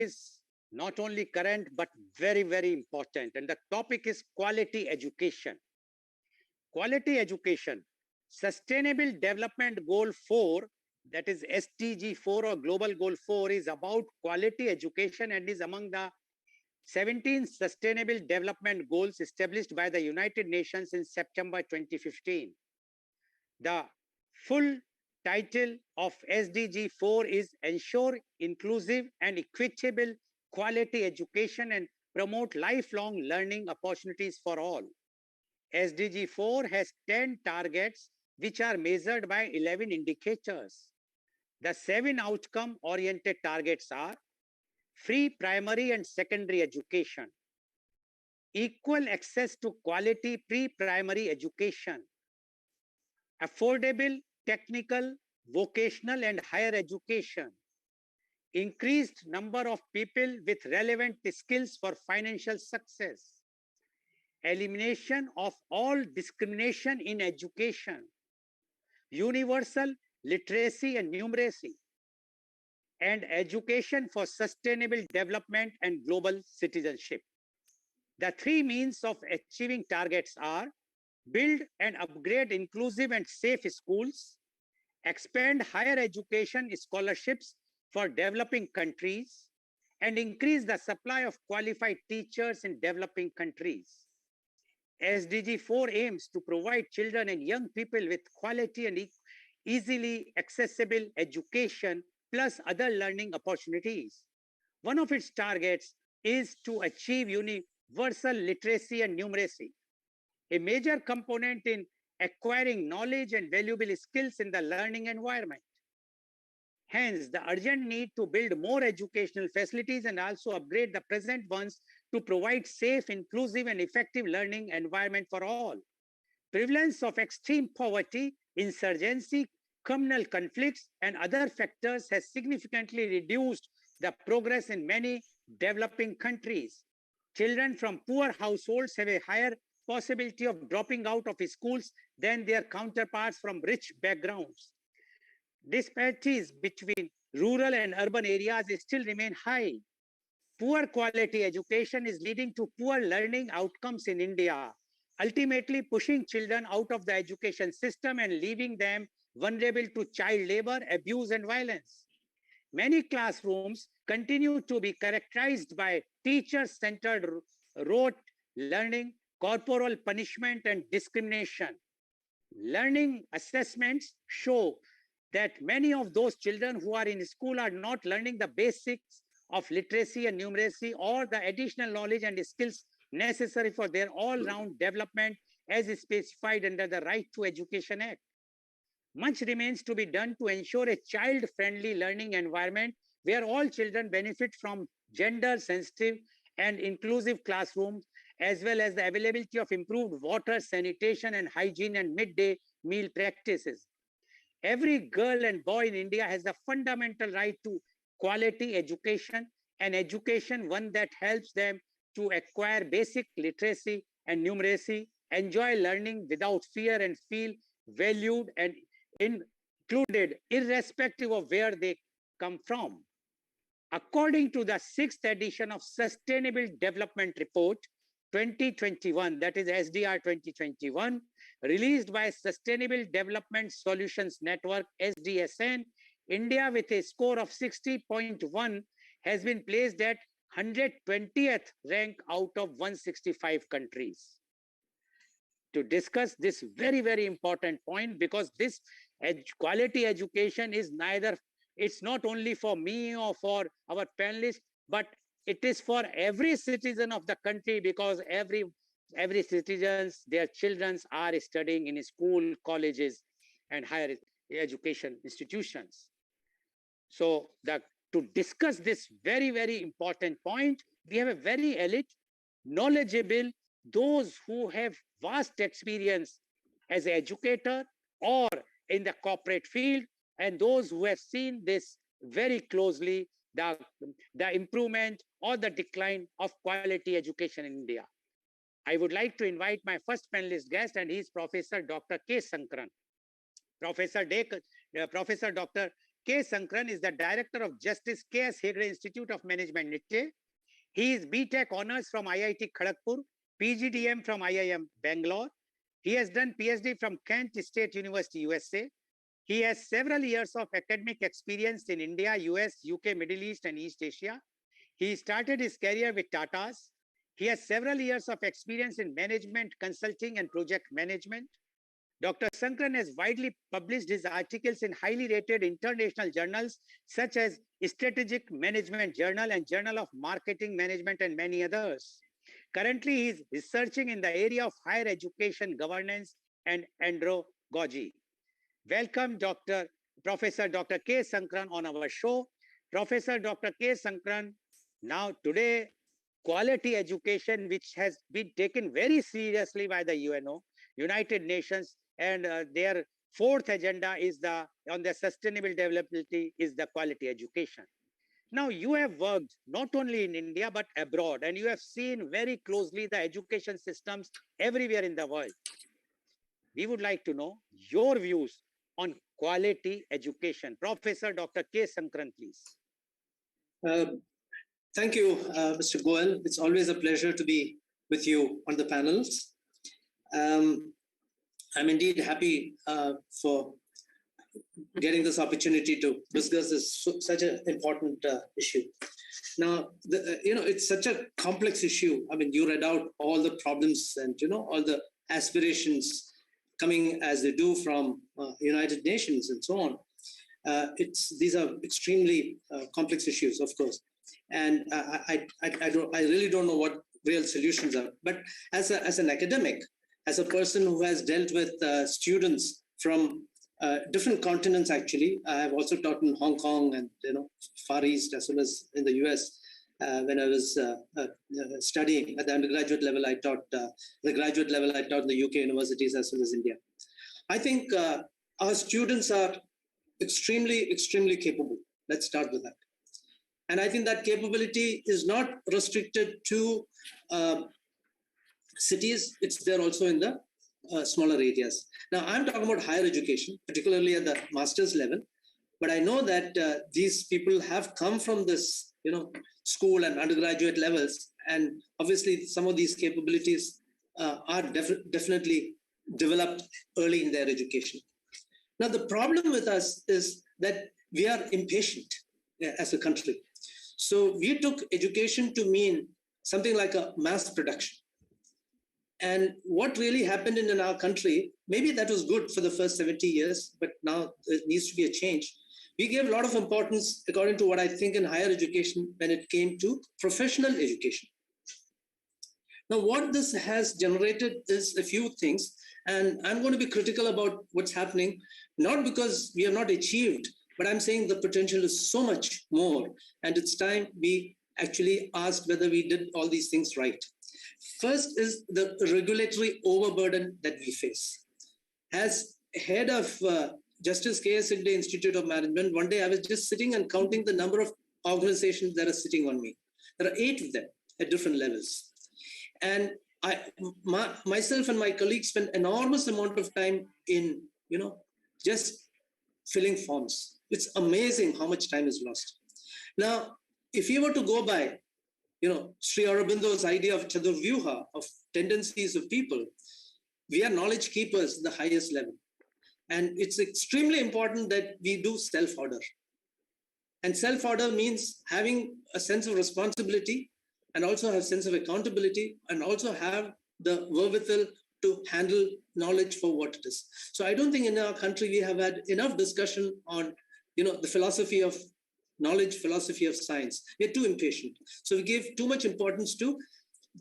is not only current, but very, very important. And the topic is quality education. Quality education. Sustainable Development Goal 4, that is SDG 4 or Global Goal 4, is about quality education and is among the 17 Sustainable Development Goals established by the United Nations in September 2015. The full title of SDG 4 is Ensure Inclusive and Equitable Quality Education and Promote Lifelong Learning Opportunities for All. SDG 4 has 10 targets which are measured by 11 indicators. The 7 outcome-oriented targets are free primary and secondary education, equal access to quality pre-primary education, affordable technical, vocational and higher education, increased number of people with relevant skills for financial success, elimination of all discrimination in education, universal literacy and numeracy, and education for sustainable development and global citizenship. The 3 means of achieving targets are build and upgrade inclusive and safe schools, expand higher education scholarships for developing countries, and increase the supply of qualified teachers in developing countries. SDG 4 aims to provide children and young people with quality and easily accessible education plus other learning opportunities. One of its targets is to achieve universal literacy and numeracy, a major component in acquiring knowledge and valuable skills in the learning environment. Hence, the urgent need to build more educational facilities and also upgrade the present ones to provide safe, inclusive, and effective learning environment for all. Prevalence of extreme poverty, insurgency, communal conflicts, and other factors has significantly reduced the progress in many developing countries. Children from poor households have a higher possibility of dropping out of schools than their counterparts from rich backgrounds. Disparities between rural and urban areas still remain high. Poor quality education is leading to poor learning outcomes in India, ultimately pushing children out of the education system and leaving them vulnerable to child labor, abuse, and violence. Many classrooms continue to be characterized by teacher-centered rote learning, corporal punishment, and discrimination. Learning assessments show that many of those children who are in school are not learning the basics of literacy and numeracy or the additional knowledge and skills necessary for their all-round development as specified under the Right to Education Act. Much remains to be done to ensure a child-friendly learning environment where all children benefit from gender-sensitive and inclusive classrooms, as well as the availability of improved water, sanitation, and hygiene and midday meal practices. Every girl and boy in India has the fundamental right to quality education, and education one that helps them to acquire basic literacy and numeracy, enjoy learning without fear, and feel valued and included irrespective of where they come from. According to the 6th edition of Sustainable Development Report 2021, that is SDR 2021, released by Sustainable Development Solutions Network, SDSN, India with a score of 60.1 has been placed at 120th rank out of 165 countries. To discuss this very, very important point, because this quality education is it's not only for me or for our panelists, but it is for every citizen of the country, because every citizens, their children are studying in school, colleges, and higher education institutions. So to discuss this very, very important point, we have a very elite, knowledgeable, those who have vast experience as an educator or in the corporate field, and those who have seen this very closely, the improvement or the decline of quality education in India. I would like to invite my first panelist guest, and he is Professor Dr. K. Sankaran. Professor Dr. 𝐂𝐀𝐑𝐔 is the director of Justice K.S. Hegde Institute of Management, NITTE. He is BTech honors from IIT Kharagpur, PGDM from IIM Bangalore. He has done PhD from Kent State University, USA. He has several years of academic experience in India, US, UK, Middle East, and East Asia. He started his career with Tata's. He has several years of experience in management, consulting, and project management. Dr. Sankran has widely published his articles in highly rated international journals such as Strategic Management Journal and Journal of Marketing Management and many others. Currently, he is researching in the area of higher education governance and andragogy. Welcome, Professor Dr. 𝐂𝐀𝐑𝐔 on our show. Professor Dr. 𝐂𝐀𝐑𝐔, now today, quality education, which has been taken very seriously by the UNO, United Nations, and their fourth agenda is on the sustainable development is the quality education. Now, you have worked not only in India, but abroad, and you have seen very closely the education systems everywhere in the world. We would like to know your views on quality education. Professor Dr. 𝐂𝐀𝐑𝐔, please. Thank you, Mr. Goel. It's always a pleasure to be with you on the panels. I'm indeed happy for getting this opportunity to discuss such an important issue. Now, it's such a complex issue. I mean, you read out all the problems and, all the aspirations coming as they do from United Nations and so on. These are extremely complex issues, of course. And I really don't know what real solutions are. But as an academic, as a person who has dealt with students from different continents, actually, I have also taught in Hong Kong and Far East as well as in the US. When I was studying at the undergraduate level, I taught the graduate level. I taught in the UK universities as well as India. I think our students are extremely, extremely capable. Let's start with that. And I think that capability is not restricted to cities. It's there also in the smaller areas. Now, I'm talking about higher education, particularly at the master's level. But I know that these people have come from this, school and undergraduate levels. And obviously, some of these capabilities are definitely developed early in their education. Now, the problem with us is that we are impatient as a country. So we took education to mean something like a mass production. And what really happened in our country, maybe that was good for the first 70 years, but now there needs to be a change. We gave a lot of importance, according to what I think, in higher education when it came to professional education. Now, what this has generated is a few things, and I'm going to be critical about what's happening, not because we have not achieved, but I'm saying the potential is so much more, and it's time we actually asked whether we did all these things right. First is the regulatory overburden that we face. As head of Justice K.S. Hegde Institute of Management, one day I was just sitting and counting the number of organizations that are sitting on me. There are 8 of them at different levels. And myself and my colleagues spend enormous amount of time in, just filling forms. It's amazing how much time is lost. Now, if you were to go by, Sri Aurobindo's idea of Chadurvyuha, of tendencies of people, we are knowledge keepers at the highest level. And it's extremely important that we do self-order. And self-order means having a sense of responsibility and also have a sense of accountability and also have the wherewithal to handle knowledge for what it is. So I don't think in our country we have had enough discussion on, the philosophy of knowledge, philosophy of science. We're too impatient. So we give too much importance to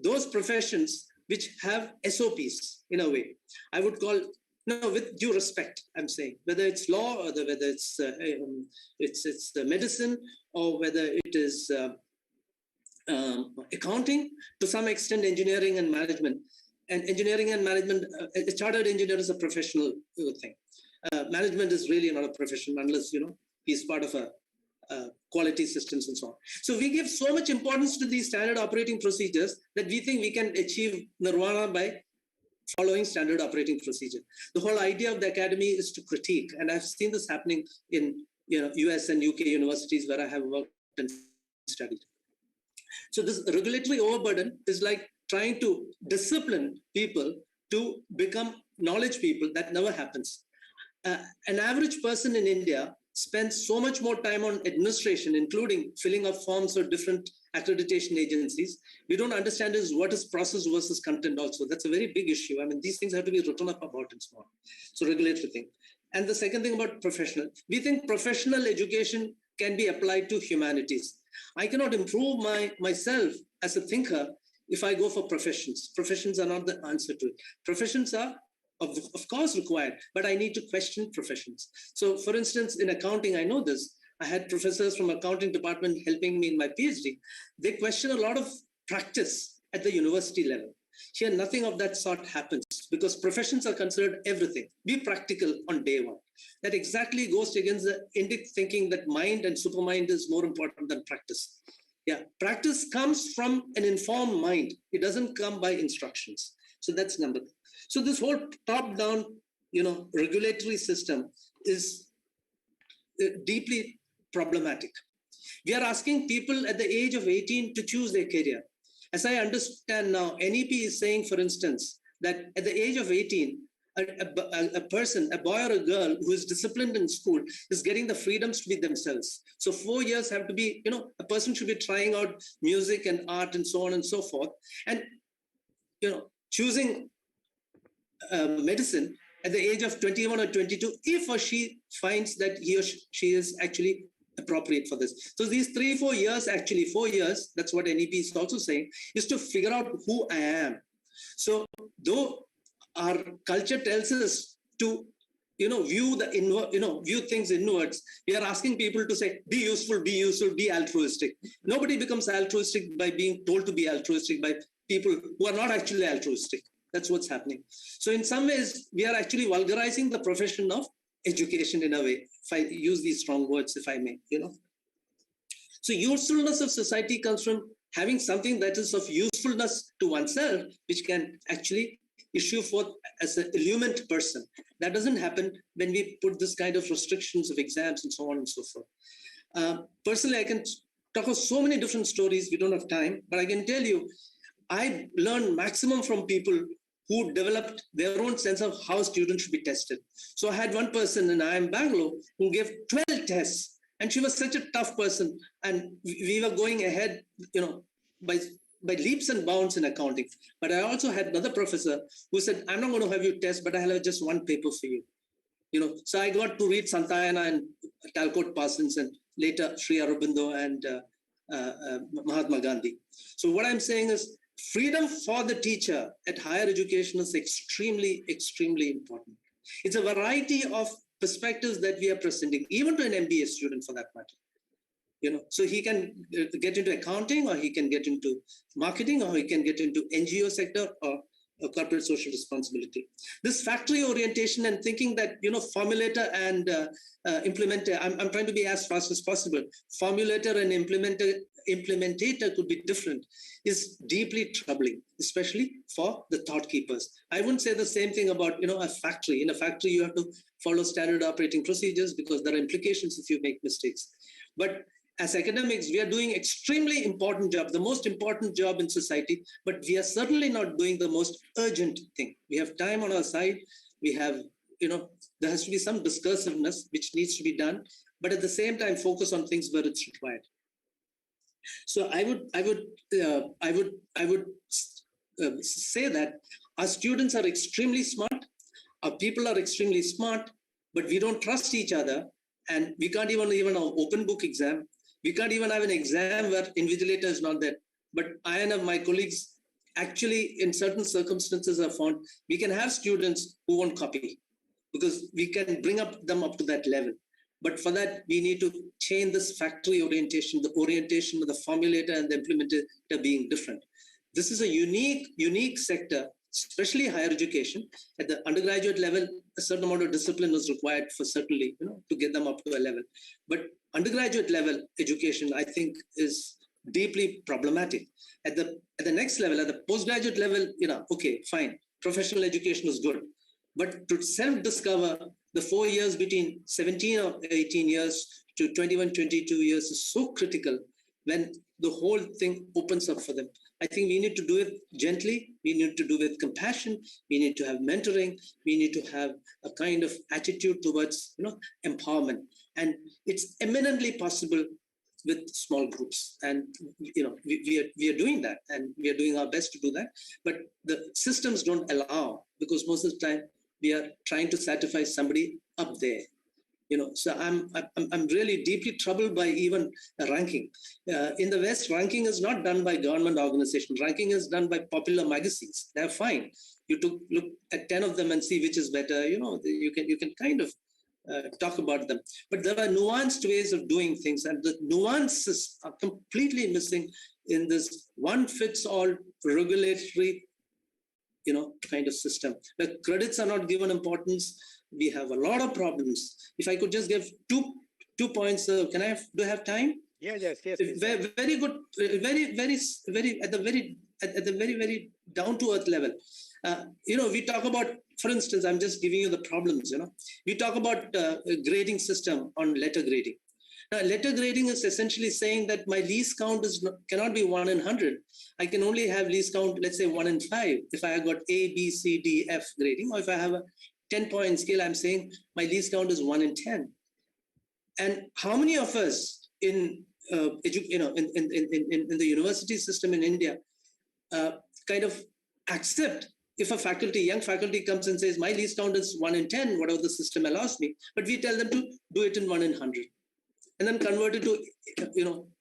those professions which have SOPs in a way. I would call, with due respect, I'm saying, whether it's law or whether it's the medicine or whether it is accounting, to some extent engineering and management. And engineering and management, a chartered engineer is a professional thing. Management is really not a profession unless, he's part of a quality systems and so on. So we give so much importance to these standard operating procedures that we think we can achieve nirvana by following standard operating procedure. The whole idea of the academy is to critique, and I've seen this happening in US and UK universities where I have worked and studied. So this regulatory overburden is like trying to discipline people to become knowledge people. That never happens. An average person in India spends so much more time on administration, including filling up forms for different accreditation agencies. We don't understand is what is process versus content also. That's a very big issue. I mean, these things have to be written up about and so on. So regulatory thing. And the second thing about professional, we think professional education can be applied to humanities. I cannot improve myself as a thinker if I go for professions. Professions are not the answer to it. Professions are of course required, but I need to question professions. So for instance, in accounting, I know this. I had professors from accounting department helping me in my PhD. They question a lot of practice at the university level. Here, nothing of that sort happens because professions are considered everything. Be practical on day one. That exactly goes against the Indic thinking that mind and supermind is more important than practice. Yeah, practice comes from an informed mind. It doesn't come by instructions. So that's number two. So this whole top-down, regulatory system is deeply problematic. We are asking people at the age of 18 to choose their career. As I understand now, NEP is saying, for instance, that at the age of 18, a person, a boy or a girl who is disciplined in school is getting the freedoms to be themselves. So 4 years have to be, a person should be trying out music and art and so on and so forth. And, choosing medicine at the age of 21 or 22, if or she finds that he or she is actually appropriate for this. So these 3-4 years, actually 4 years, that's what NEP is also saying, is to figure out who I am. So though our culture tells us to, view things inwards, we are asking people to say, be useful, be altruistic. Nobody becomes altruistic by being told to be altruistic by people who are not actually altruistic. That's what's happening. So in some ways, we are actually vulgarizing the profession of education in a way, if I use these strong words, if I may, So usefulness of society comes from having something that is of usefulness to oneself, which can actually issue forth as an illumined person. That doesn't happen when we put this kind of restrictions of exams and so on and so forth. Personally, I can talk of so many different stories. We don't have time, but I can tell you, I learned maximum from people who developed their own sense of how students should be tested. So I had one person in IIM Bangalore who gave 12 tests, and she was such a tough person. And we were going ahead, by leaps and bounds in accounting. But I also had another professor who said, I'm not going to have you test, but I have just one paper for you. So I got to read Santayana and Talcott Parsons and later Sri Aurobindo and Mahatma Gandhi. So what I'm saying is, freedom for the teacher at higher education is extremely, extremely important. It's a variety of perspectives that we are presenting, even to an MBA student for that matter. So he can get into accounting, or he can get into marketing, or he can get into NGO sector or corporate social responsibility. This factory orientation and thinking that, formulator and implementer, I'm trying to be as fast as possible. Formulator and implementator could be different, is deeply troubling, especially for the thought keepers. I wouldn't say the same thing about, a factory. In a factory, you have to follow standard operating procedures because there are implications if you make mistakes. But as academics, we are doing extremely important job, the most important job in society, but we are certainly not doing the most urgent thing. We have time on our side. We have, there has to be some discursiveness which needs to be done, but at the same time, focus on things where it's required. So I would say that our students are extremly smart, our people are extremely smart, but we don't trust each other, and we can't even an open book exam. We can't even have an exam where invigilator is not there. But I and my colleagues actually, in certain circumstances, have found we can have students who won't copy because we can bring them up to that level. But for that, we need to change this factory orientation, the orientation of the formulator and the implementer being different. This is a unique sector, especially higher education. At the undergraduate level, a certain amount of discipline is required for certainly, to get them up to a level. But undergraduate level education, I think, is deeply problematic. At the next level, at the postgraduate level, okay, fine. Professional education is good. But to self-discover the 4 years between 17 or 18 years to 21, 22 years is so critical when the whole thing opens up for them. I think we need to do it gently. We need to do it with compassion. We need to have mentoring. We need to have a kind of attitude towards, empowerment. And it's eminently possible with small groups. And, we are doing that, and we are doing our best to do that. But the systems don't allow, because most of the time we are trying to satisfy somebody up there. So I'm really deeply troubled by even ranking. In the West, ranking is not done by government organizations. Ranking is done by popular magazines. They're fine. You look at 10 of them and see which is better. You can kind of talk about them. But there are nuanced ways of doing things, and the nuances are completely missing in this one-fits-all regulatory, kind of system. The credits are not given importance. We have a lot of problems. If I could just give two points, do I have time? Yes. Very good, very at the very down to earth level. We talk about, for instance, I'm just giving you the problems. We talk about grading system on letter grading. Now, letter grading is essentially saying that my least count cannot be 1 in 100. I can only have least count, let's say 1 in 5. If I have got A, B, C, D, F grading, or if I have a 10-point scale, I'm saying my least count is 1 in 10. And how many of us in the university system in India kind of accept if a young faculty comes and says, my least count is 1 in 10, whatever the system allows me, but we tell them to do it in 1 in 100 and then convert it to,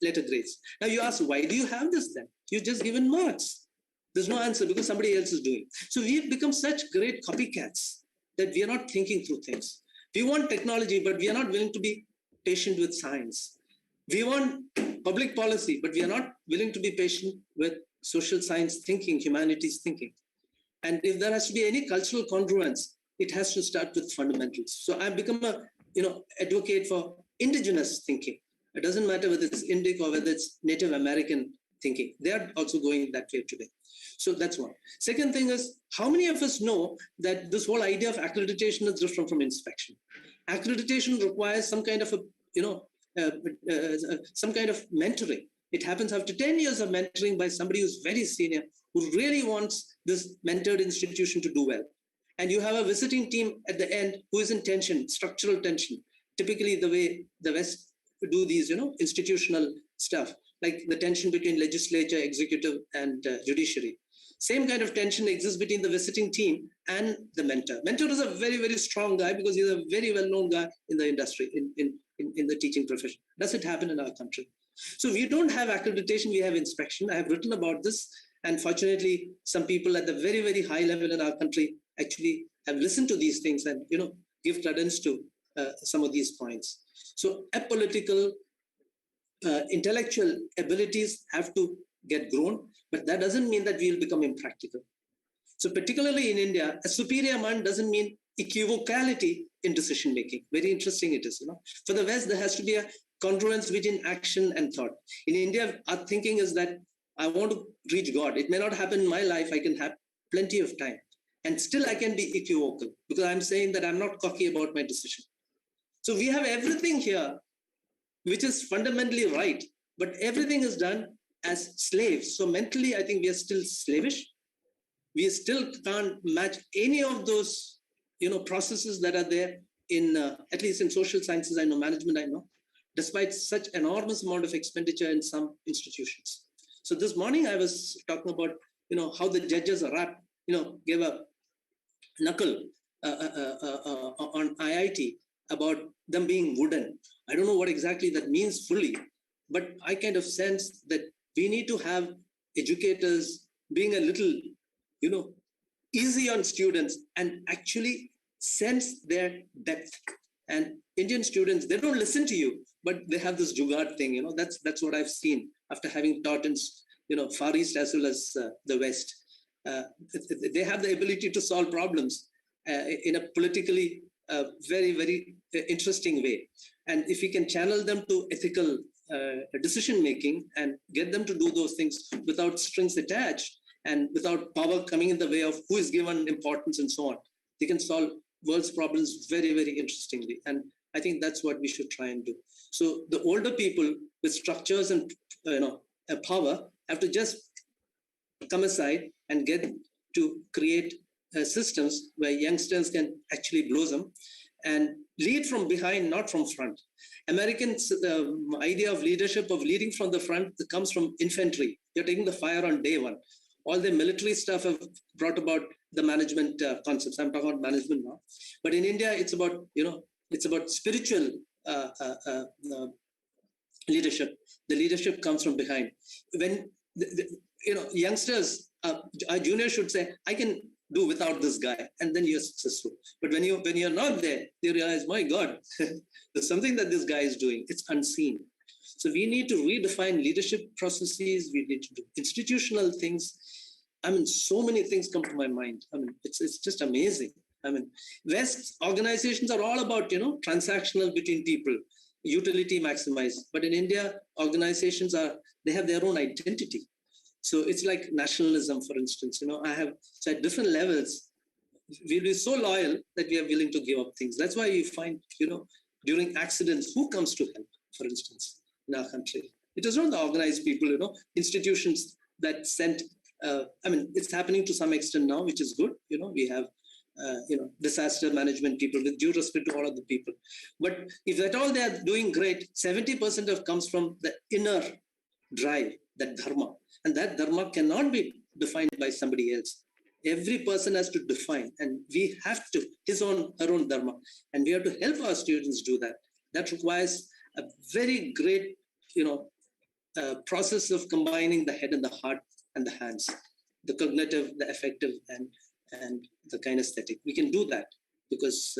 letter grades. Now you ask, why do you have this then? You've just given marks. There's no answer because somebody else is doing. So we've become such great copycats that we are not thinking through things. We want technology, but we are not willing to be patient with science. We want public policy, but we are not willing to be patient with social science thinking, humanities thinking. And if there has to be any cultural congruence, it has to start with fundamentals. So I've become a advocate for indigenous thinking. It doesn't matter whether it's Indic or whether it's Native American thinking. They are also going that way today. So that's one. Second thing is, how many of us know that this whole idea of accreditation is different from inspection? Accreditation requires some kind of some kind of mentoring. It happens after 10 years of mentoring by somebody who's very senior, who really wants this mentored institution to do well. And you have a visiting team at the end who is in tension, structural tension, typically the way the West do these, institutional stuff, like the tension between legislature, executive, and judiciary. Same kind of tension exists between the visiting team and the mentor. Mentor is a very, very strong guy because he's a very well-known guy in the industry, in the teaching profession. Does it happen in our country? So we don't have accreditation, we have inspection. I have written about this. And fortunately, some people at the very, very high level in our country actually have listened to these things and, give credence to some of these points. So apolitical, intellectual abilities have to get grown, but that doesn't mean that we'll become impractical. So particularly in India, a superior mind doesn't mean equivocality in decision making. Very interesting it is. For the West, there has to be a congruence between action and thought. In India, our thinking is that I want to reach God. It may not happen in my life. I can have plenty of time. And still I can be equivocal because I'm saying that I'm not cocky about my decision. So we have everything here, which is fundamentally right, but everything is done as slaves. So mentally, I think we are still slavish. We still can't match any of those, processes that are there in, at least in social sciences, I know, management, I know, despite such enormous amount of expenditure in some institutions. So this morning I was talking about, how the judges are wrapped, gave a knuckle on IIT about them being wooden. I don't know what exactly that means fully, but I kind of sense that we need to have educators being a little, easy on students and actually sense their depth. And Indian students, they don't listen to you, but they have this jugaad thing, that's what I've seen after having taught in, Far East as well as the West. They have the ability to solve problems in a politically very, very interesting way. And if we can channel them to ethical decision-making and get them to do those things without strings attached and without power coming in the way of who is given importance and so on, They can solve world's problems very, very interestingly. And I think that's what we should try and do. So the older people with structures and power have to just come aside and get to create systems where youngsters can actually blossom and lead from behind, not from front. Americans' idea of leadership, of leading from the front, comes from infantry. You're taking the fire on day one. All the military stuff have brought about the management concepts. I'm talking about management now. But in India, it's about, it's about spiritual leadership. The leadership comes from behind. When youngsters, our juniors should say, I can do without this guy, and then you're successful. But when you're not there, you realize, my God, there's something that this guy is doing. It's unseen. So we need to redefine leadership processes. We need to do institutional things. I mean, so many things come to my mind. I mean, it's just amazing. I mean, West organizations are all about, transactional between people, utility maximized. But in India, organizations they have their own identity. So it's like nationalism, for instance. So at different levels, we'll be so loyal that we are willing to give up things. That's why you find, during accidents, who comes to help, for instance, in our country? It is not the organized people, institutions that sent. It's happening to some extent now, which is good. We have, disaster management people, with due respect to all of the people. But if at all they are doing great, 70% comes from the inner drive, that dharma. And that dharma cannot be defined by somebody else. Every person has to define, and we have to, her own dharma. And we have to help our students do that. That requires a very great, process of combining the head and the heart and the hands, the cognitive, the affective, and the kinesthetic. We can do that because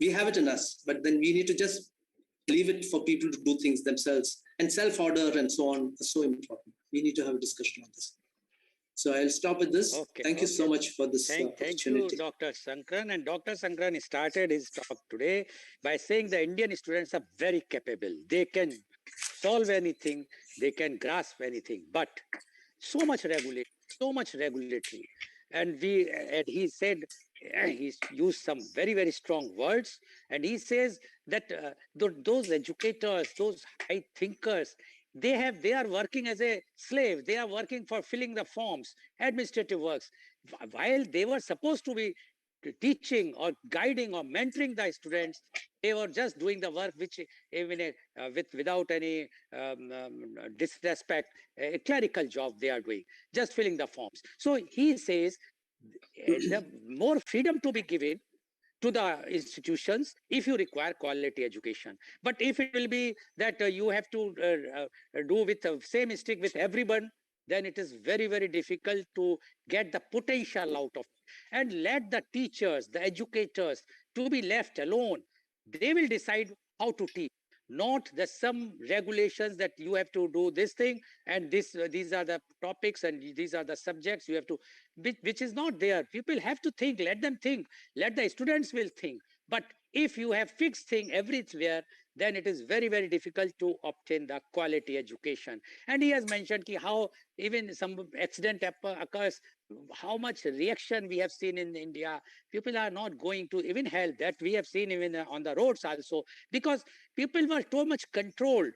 we have it in us, but then we need to just leave it for people to do things themselves. And self-order and so on is so important. We need to have a discussion on this. So I'll stop with this. Okay, Thank you so much for this opportunity. Thank you, Dr. Sankran. And Dr. Sankran started his talk today by saying the Indian students are very capable. They can solve anything. They can grasp anything. But so much regulatory. And he said, he used some very, very strong words. And he says that those educators, those high thinkers, they are working as a slave. They are working for filling the forms, administrative works, while they were supposed to be teaching or guiding or mentoring the students. They were just doing the work, which even without any disrespect, a clerical job they are doing, just filling the forms. So he says the more freedom to be given to the institutions if you require quality education. But if it will be that you have to do with the same stick with everyone, then it is very, very difficult to get the potential out of it. And let the teachers, the educators, to be left alone. They will decide how to teach, not the some regulations that you have to do this thing and these are the topics and these are the subjects you have to, which is not there. People have to think, let them think, let the students will think. But if you have fixed thing everywhere, then it is very, very difficult to obtain the quality education. And he has mentioned how even some accident occurs, how much reaction we have seen in India. People are not going to even help. That we have seen even on the roads also, because people were too much controlled.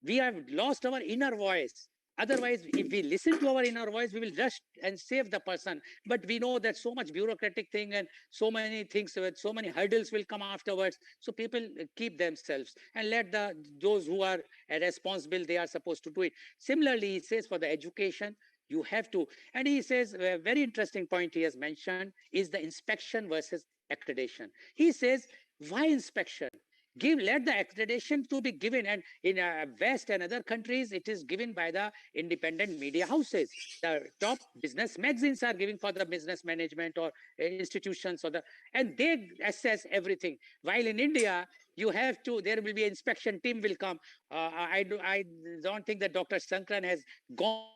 We have lost our inner voice. Otherwise, if we listen to our inner voice, we will rush and save the person. But we know that so much bureaucratic thing and so many things, with so many hurdles will come afterwards. So people keep themselves and let those who are responsible, they are supposed to do it. Similarly, he says for the education, you have to, and he says a very interesting point he has mentioned is the inspection versus accreditation. He says, why inspection? Let the accreditation to be given, and in West and other countries, it is given by the independent media houses. The top business magazines are giving for the business management or institutions, and they assess everything. While in India, there will be an inspection team will come. I don't think that Dr. Sankran has gone.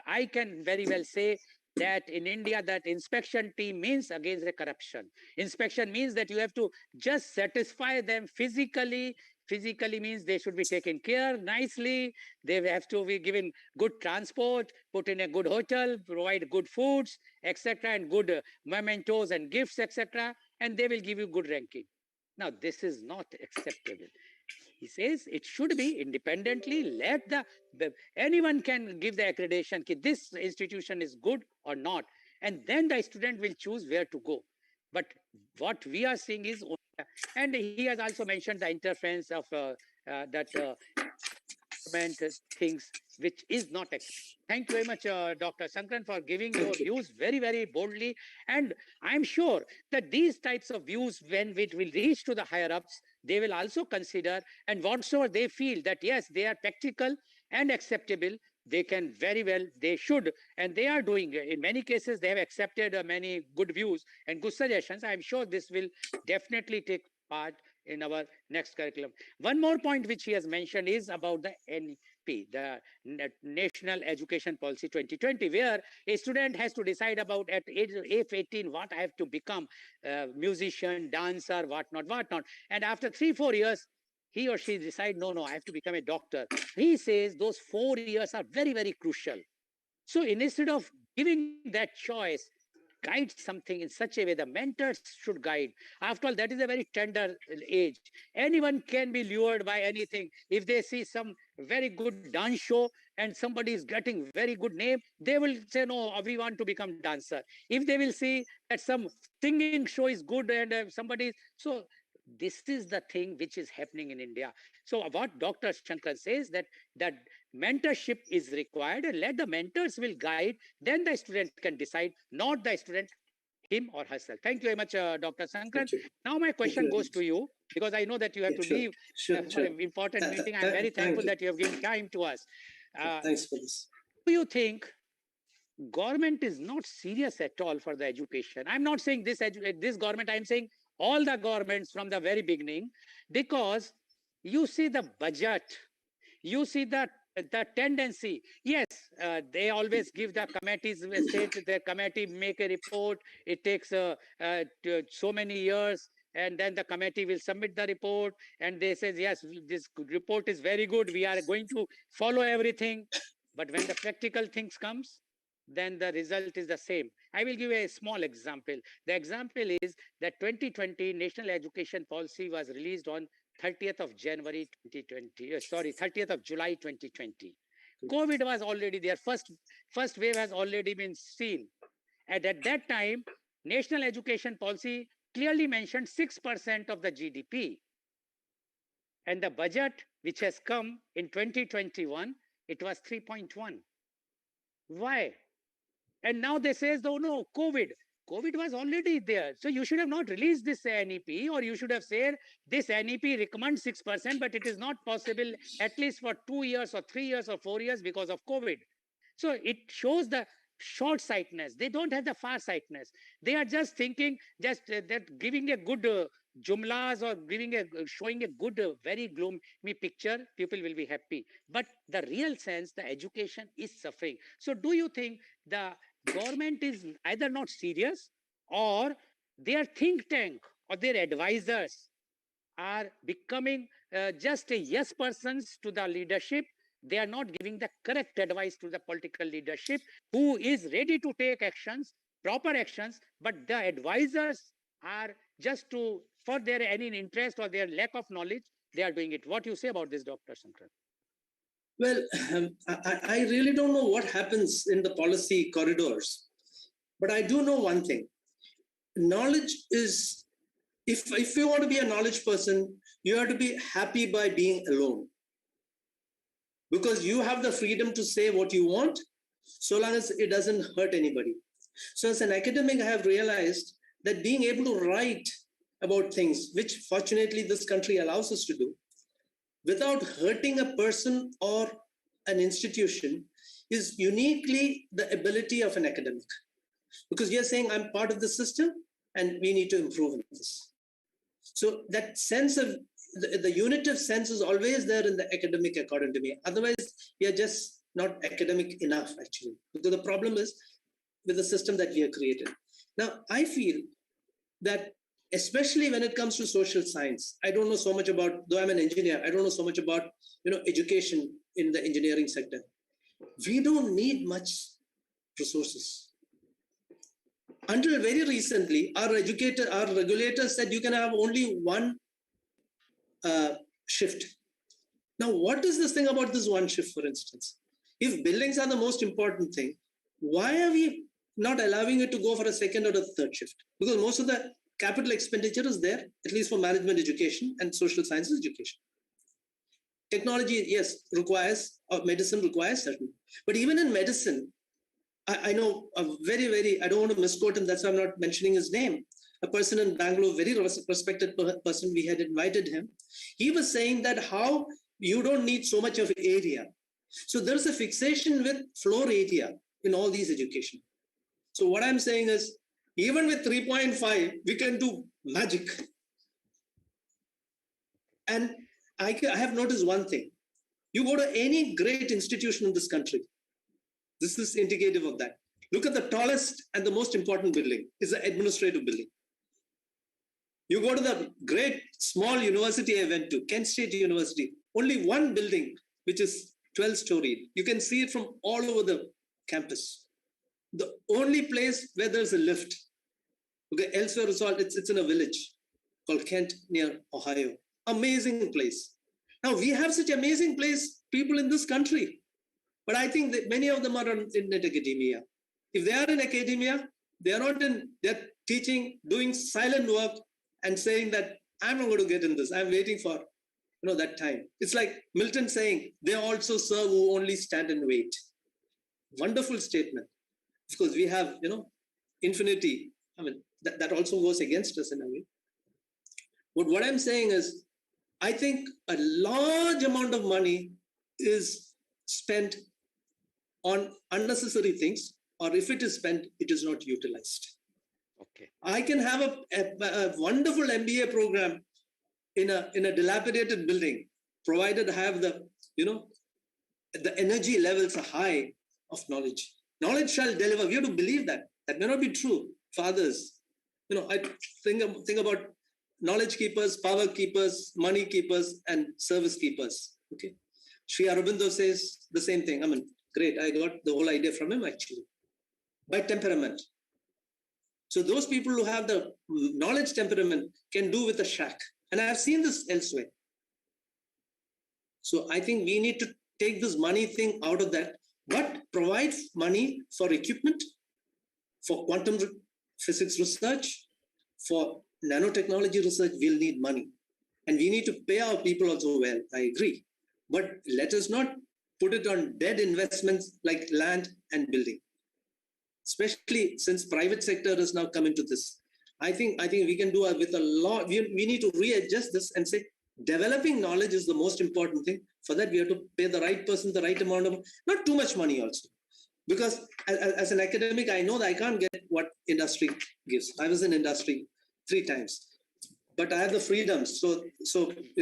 I can very well say that in India, that inspection team means against the corruption. Inspection means that you have to just satisfy them physically, physically means they should be taken care nicely. They have to be given good transport, put in a good hotel, provide good foods, etc., and good mementos and gifts, etc., and they will give you good ranking. Now, this is not acceptable. He says it should be independently. Let anyone can give the accreditation that this institution is good or not, and then the student will choose where to go. But what we are seeing is, and he has also mentioned the interference of that government things, which is not acceptable. Thank you very much, Dr. Sankran, for giving your views very, very boldly. And I'm sure that these types of views, when it will reach to the higher ups, they will also consider, and whatsoever they feel that yes, they are practical and acceptable, they can very well, they should, and they are doing. In many cases, they have accepted many good views and good suggestions. I'm sure this will definitely take part in our next curriculum. One more point which he has mentioned is about the NP, the National Education Policy 2020, where a student has to decide about at age 18 what I have to become, musician, dancer, whatnot. And after 3-4 years, he or she decide, no, I have to become a doctor. He says those 4 years are very, very crucial. So instead of giving that choice, guide something in such a way, the mentors should guide. After all, that is a very tender age. Anyone can be lured by anything. If they see some very good dance show and somebody is getting very good name, they will say, no, we want to become dancer. If they will see that some singing show is good and somebody, so this is the thing which is happening in India. So what Dr. Shankar says, that mentorship is required, and let the mentors will guide, then the student can decide, not the student him or herself. Thank you very much, Dr. Sankran. Now my question goes to you, because I know that you have to leave for an important meeting. I'm very thankful that you have given time to us. Thanks for this. Do you think government is not serious at all for the education? I'm not saying this government, I'm saying all the governments from the very beginning, because you see the budget, you see the tendency. Yes, they always give the committees, say the committee make a report, it takes so many years, and then the committee will submit the report, and they say, yes, this report is very good, we are going to follow everything. But when the practical things comes, then the result is the same. I will give a small example. The example is that 2020 National Education Policy was released on 30th of January 2020, 30th of July 2020. COVID was already there. First wave has already been seen. And at that time, National Education Policy clearly mentioned 6% of the GDP. And the budget which has come in 2021, it was 3.1. Why? And now they say, oh no, COVID was already there. So you should have not released this NEP, or you should have said this NEP recommends 6%, but it is not possible at least for 2 years or 3 years or 4 years because of COVID. So it shows the short-sightedness. They don't have the far-sightedness. They are just thinking, just that giving a good jumlas or showing a good, very gloomy picture, people will be happy. But the real sense, the education is suffering. So do you think the government is either not serious, or their think tank or their advisors are becoming just a yes persons to the leadership? They are not giving the correct advice to the political leadership, who is ready to take actions, proper actions, but the advisors are just for their any interest or their lack of knowledge, they are doing it. What do you say about this, Dr. Sankran? Well, I really don't know what happens in the policy corridors, but I do know one thing. Knowledge is, if you want to be a knowledge person, you have to be happy by being alone. Because you have the freedom to say what you want, so long as it doesn't hurt anybody. So as an academic, I have realized that being able to write about things, which fortunately this country allows us to do, without hurting a person or an institution, is uniquely the ability of an academic. Because you're saying, I'm part of the system and we need to improve in this. So that sense of the unitive sense is always there in the academic, according to me. Otherwise, we are just not academic enough, actually. Because the problem is with the system that we have created. Now, I feel that especially when it comes to social science. I don't know so much about, though I'm an engineer, I don't know so much about, education in the engineering sector. We don't need much resources. Until very recently, our regulators said you can have only one shift. Now, what is this thing about this one shift, for instance? If buildings are the most important thing, why are we not allowing it to go for a second or a third shift? Because most of the capital expenditure is there, at least for management education and social sciences education. Technology, yes, requires, or medicine requires certain. But even in medicine, I know a very, I don't want to misquote him, that's why I'm not mentioning his name. A person in Bangalore, very respected person, we had invited him. He was saying that how you don't need so much of area. So there's a fixation with floor area in all these education. So what I'm saying is, even with 3.5, we can do magic. And I have noticed one thing. You go to any great institution in this country, this is indicative of that. Look at the tallest and the most important building is the administrative building. You go to the great small university I went to, Kent State University, only one building, which is 12-storied. You can see it from all over the campus. The only place where there's a lift, okay, elsewhere it's in a village called Kent near Ohio. Amazing place. Now we have such amazing place, people in this country, but I think that many of them are in academia. If they are in academia, they are not in, they're teaching, doing silent work and saying that I'm not going to get in this. I'm waiting for, that time. It's like Milton saying, they also serve who only stand and wait. Wonderful statement. Of course, we have, infinity. I mean, that also goes against us in a way. But what I'm saying is, I think a large amount of money is spent on unnecessary things, or if it is spent, it is not utilized. Okay. I can have a wonderful MBA program in a dilapidated building, provided I have the energy levels are high of knowledge. Knowledge shall deliver. We have to believe that. That may not be true for others. I think about knowledge keepers, power keepers, money keepers, and service keepers. Okay. Sri Aurobindo says the same thing. I mean, great. I got the whole idea from him actually. By temperament. So those people who have the knowledge temperament can do with a shack. And I have seen this elsewhere. So I think we need to take this money thing out of that, but provide money for equipment, for quantum physics research, for nanotechnology research. We'll need money. And we need to pay our people also well. I agree. But let us not put it on dead investments like land and building. Especially since private sector has now come into this. I think we can do with a lot. We need to readjust this and say, developing knowledge is the most important thing. For that, we have to pay the right person the right amount of, not too much money also. Because as an academic, I know that I can't get what industry gives. I was in industry 3 times, but I have the freedoms. So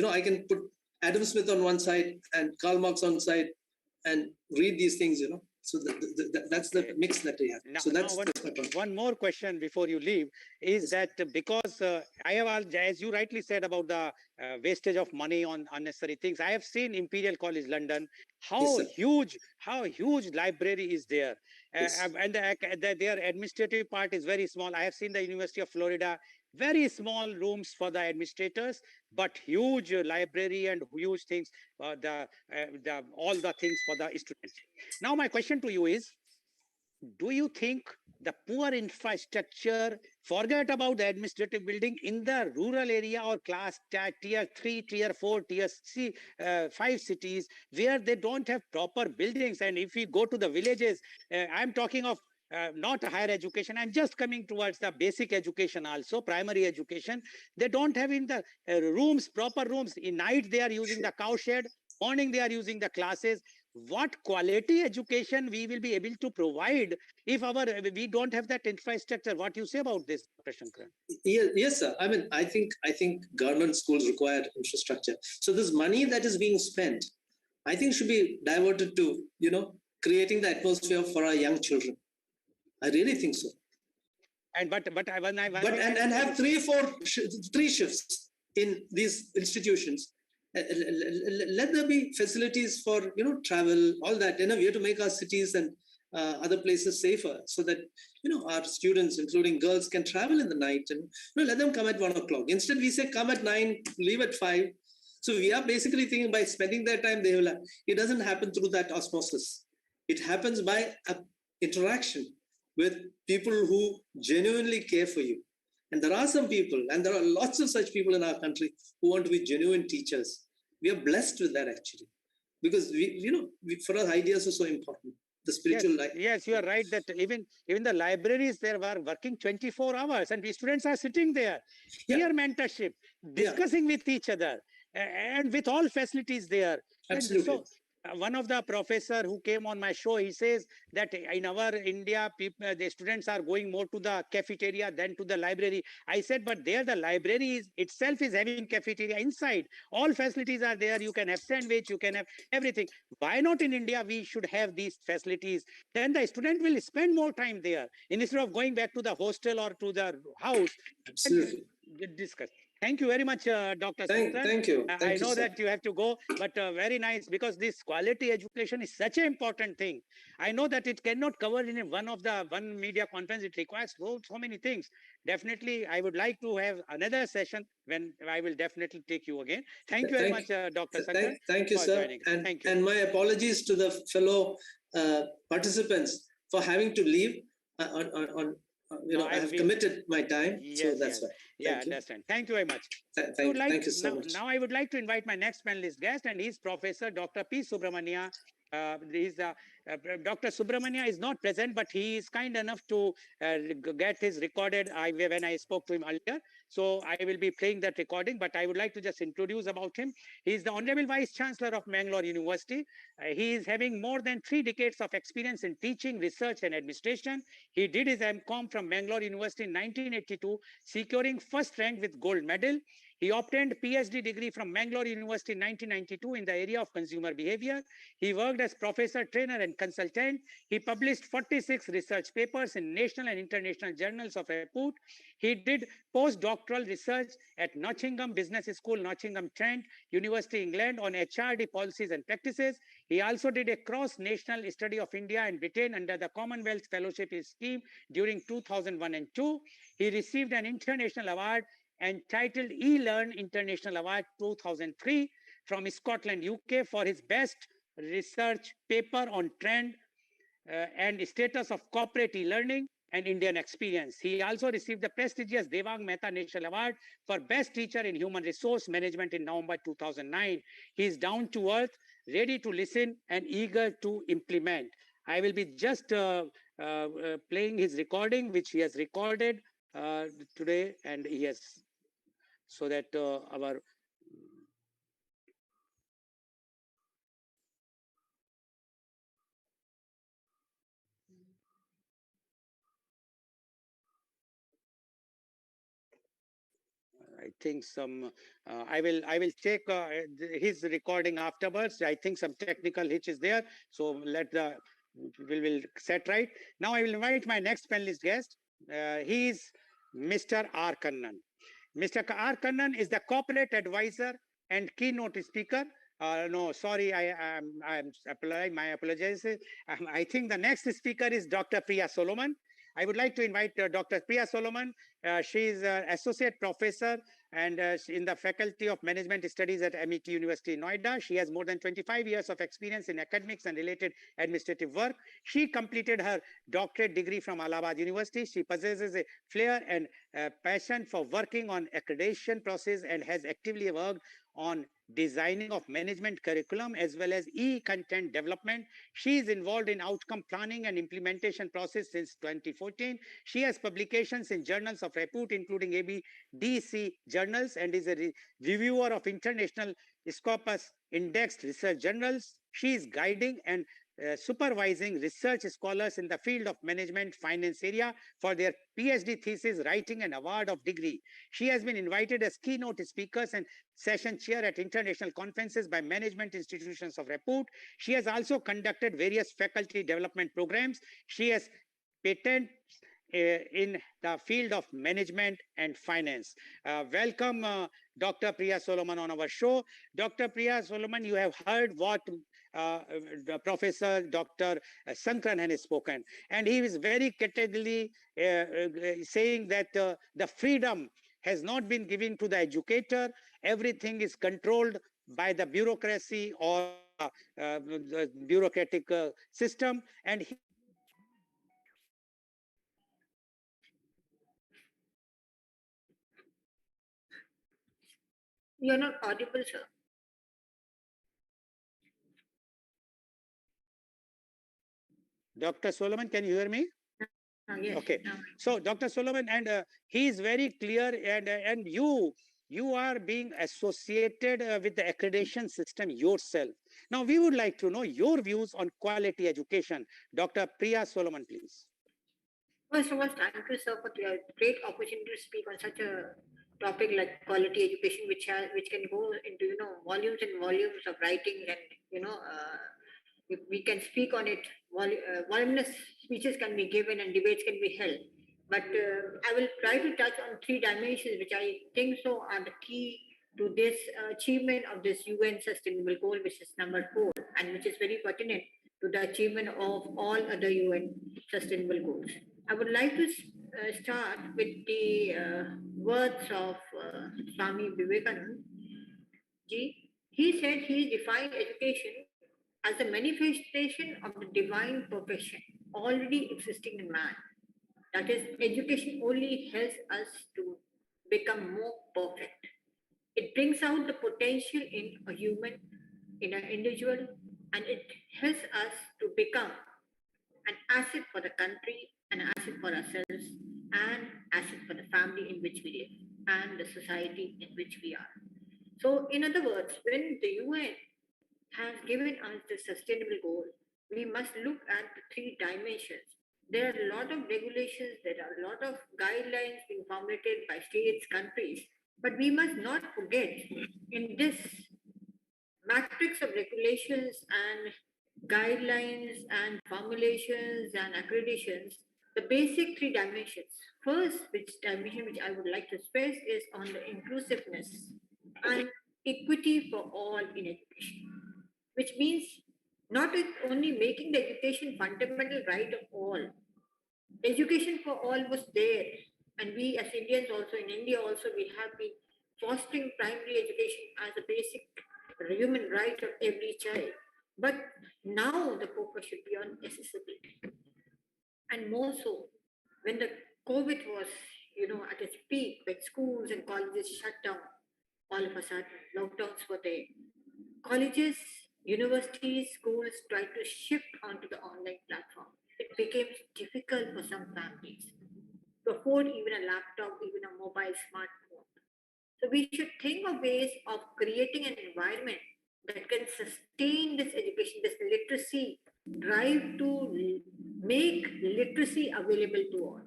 I can put Adam Smith on one side and Karl Marx on side and read these things, So that's the mix that we have. Now, so that's one more question before you leave is that because I have, as you rightly said about the wastage of money on unnecessary things, I have seen Imperial College London, how huge library is there. And their administrative part is very small. I have seen the University of Florida, very small rooms for the administrators, but huge library and huge things, all the things for the students. Now, my question to you is, do you think the poor infrastructure, forget about the administrative building in the rural area or class tier 3, tier 4, tier 5 cities where they don't have proper buildings? And if we go to the villages, I'm talking of not higher education, I'm just coming towards the basic education also, primary education. They don't have in the rooms, proper rooms. In night, they are using the cow shed. Morning, they are using the classes. What quality education we will be able to provide if we don't have that infrastructure? What you say about this, Dr. Shankaran? Yes, sir. I mean, I think government schools require infrastructure. So this money that is being spent, I think should be diverted to, creating the atmosphere for our young children. I really think so. And but and have three shifts in these institutions. Let there be facilities for travel, all that. We have to make our cities and other places safer, so that our students, including girls, can travel in the night, and let them come at 1 o'clock. Instead, we say come at 9, leave at 5. So we are basically thinking by spending their time, they will. It doesn't happen through that osmosis. It happens by interaction with people who genuinely care for you. And there are some people, and there are lots of such people in our country who want to be genuine teachers. We are blessed with that, actually, because for us, ideas are so important. The spiritual life. Yes, you are right that even the libraries there were working 24 hours, and the students are sitting there, peer mentorship, discussing with each other, and with all facilities there. Absolutely. And so, one of the professor who came on my show, he says that in our India, the students are going more to the cafeteria than to the library. I said, but there the library itself is having cafeteria inside. All facilities are there. You can have sandwich, you can have everything. Why not in India we should have these facilities? Then the student will spend more time there instead of going back to the hostel or to the house. Absolutely. And discuss. Thank you very much, Dr. Sankar. Thank you. I know that you have to go, but very nice, because this quality education is such an important thing. I know that it cannot cover in one media conference. It requires so many things. Definitely, I would like to have another session when I will definitely take you again. Thank you very much, Dr. Sankar. Thank you, sir. And my apologies to the fellow participants for having to leave I have committed my time, so that's why. Yeah, understand. Thank you very much. Thank you so much. Now I would like to invite my next panelist guest, and he's Professor Dr. P Subramanya. Dr. Subramanya is not present, but he is kind enough to get his recorded when I spoke to him earlier. So I will be playing that recording, but I would like to just introduce about him. He is the Honorable Vice Chancellor of Mangalore University. He is having more than 3 decades of experience in teaching, research, and administration. He did his MCom from Mangalore University in 1982, securing first rank with gold medal. He obtained PhD degree from Mangalore University in 1992 in the area of consumer behavior. He worked as professor, trainer, and consultant. He published 46 research papers in national and international journals of repute. He did postdoctoral research at Nottingham Business School, Nottingham Trent, University, England on HRD policies and practices. He also did a cross-national study of India and Britain under the Commonwealth Fellowship Scheme during 2001 and 2. He received an international award entitled eLearn International Award 2003 from Scotland, UK for his best research paper on trend and status of corporate e-learning and Indian experience. He also received the prestigious Devang Mehta National Award for Best Teacher in Human Resource Management in November 2009. He is down to earth, ready to listen, and eager to implement. I will be just playing his recording, which he has recorded today, and he has, so that our I think some I will check his recording afterwards. I think some technical hitch is there, so we will set right. Now I will invite my next panelist guest. He is Mr. R. Kannan. Mr. R. Kannan is the corporate advisor and keynote speaker. No, sorry, I'm applying my apologies. I think the next speaker is Dr. Priya Solomon. I would like to invite Dr. Priya Solomon. She is an associate professor and in the Faculty of Management Studies at MIT University, Noida. She has more than 25 years of experience in academics and related administrative work. She completed her doctorate degree from Allahabad University. She possesses a flair and passion for working on accreditation process and has actively worked on designing of management curriculum as well as e-content development. She is involved in outcome planning and implementation process since 2014. She has publications in journals of repute, including ABDC journals, and is a reviewer of international Scopus indexed research journals. She is guiding and supervising research scholars in the field of management finance area for their PhD thesis writing and award of degree. She has been invited as keynote speakers and session chair at international conferences by management institutions of repute. She has also conducted various faculty development programs. She has patented in the field of management and finance. Welcome, Dr. Priya Solomon on our show. Dr. Priya Solomon, you have heard what the Professor Dr. Sankran has spoken, and he is very categorically saying that the freedom has not been given to the educator. Everything is controlled by the bureaucracy or the bureaucratic system, and You're not audible, sir. Dr. Solomon, can you hear me? Yes. Okay. So Dr. Solomon, and he is very clear, and you are being associated with the accreditation system yourself. Now we would like to know your views on quality education. Dr. Priya Solomon, please. First of all, thank you, sir, for the great opportunity to speak on such a topic like quality education, which can go into volumes and volumes of writing, and if we can speak on it. Voluminous speeches can be given and debates can be held. But I will try to touch on three dimensions, which I think so are the key to this achievement of this UN Sustainable Goal, which is number 4, and which is very pertinent to the achievement of all other UN Sustainable Goals. I would like to start with the words of Swami Vivekananda ji. He said he defined education as a manifestation of the divine perfection already existing in man. That is, education only helps us to become more perfect. It brings out the potential in a human, in an individual, and it helps us to become an asset for the country, an asset for ourselves, and asset for the family in which we live, and the society in which we are. So, in other words, when the UN has given us the sustainable goal, we must look at the three dimensions. There are a lot of regulations, there are a lot of guidelines being formulated by states, countries, but we must not forget in this matrix of regulations and guidelines and formulations and accreditations, the basic three dimensions. First, which dimension which I would like to stress is on the inclusiveness and equity for all in education, which means not only making the education fundamental right of all. Education for all was there, and we as Indians also in India also we have been fostering primary education as a basic human right of every child. But now the focus should be on accessibility, and more so when the COVID was, at its peak, when schools and colleges shut down, all of a sudden lockdowns were there. Colleges, universities, schools tried to shift onto the online platform. It became difficult for some families to afford even a laptop, even a mobile smartphone. So we should think of ways of creating an environment that can sustain this education, this literacy, drive to make literacy available to all.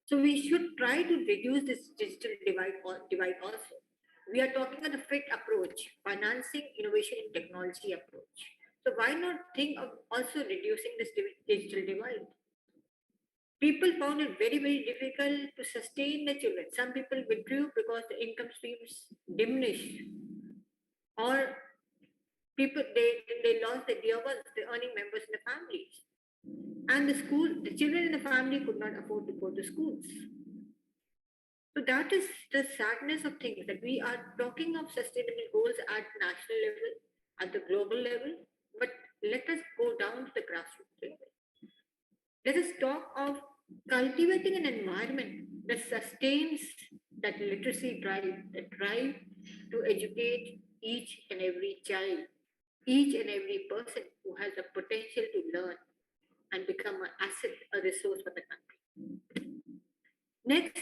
So we should try to reduce this digital divide also. We are talking about the FIT approach, financing, innovation, and technology approach. So why not think of also reducing this digital divide? People found it very, very difficult to sustain their children. Some people withdrew because the income streams diminished, or people they lost the dear ones, the earning members in the families, and the children in the family could not afford to go to schools. So that is the sadness of things, that we are talking of sustainable goals at national level, at the global level, but let us go down to the grassroots level. Let us talk of cultivating an environment that sustains that literacy drive, that drive to educate each and every child, each and every person who has a potential to learn and become an asset, a resource for the country. Next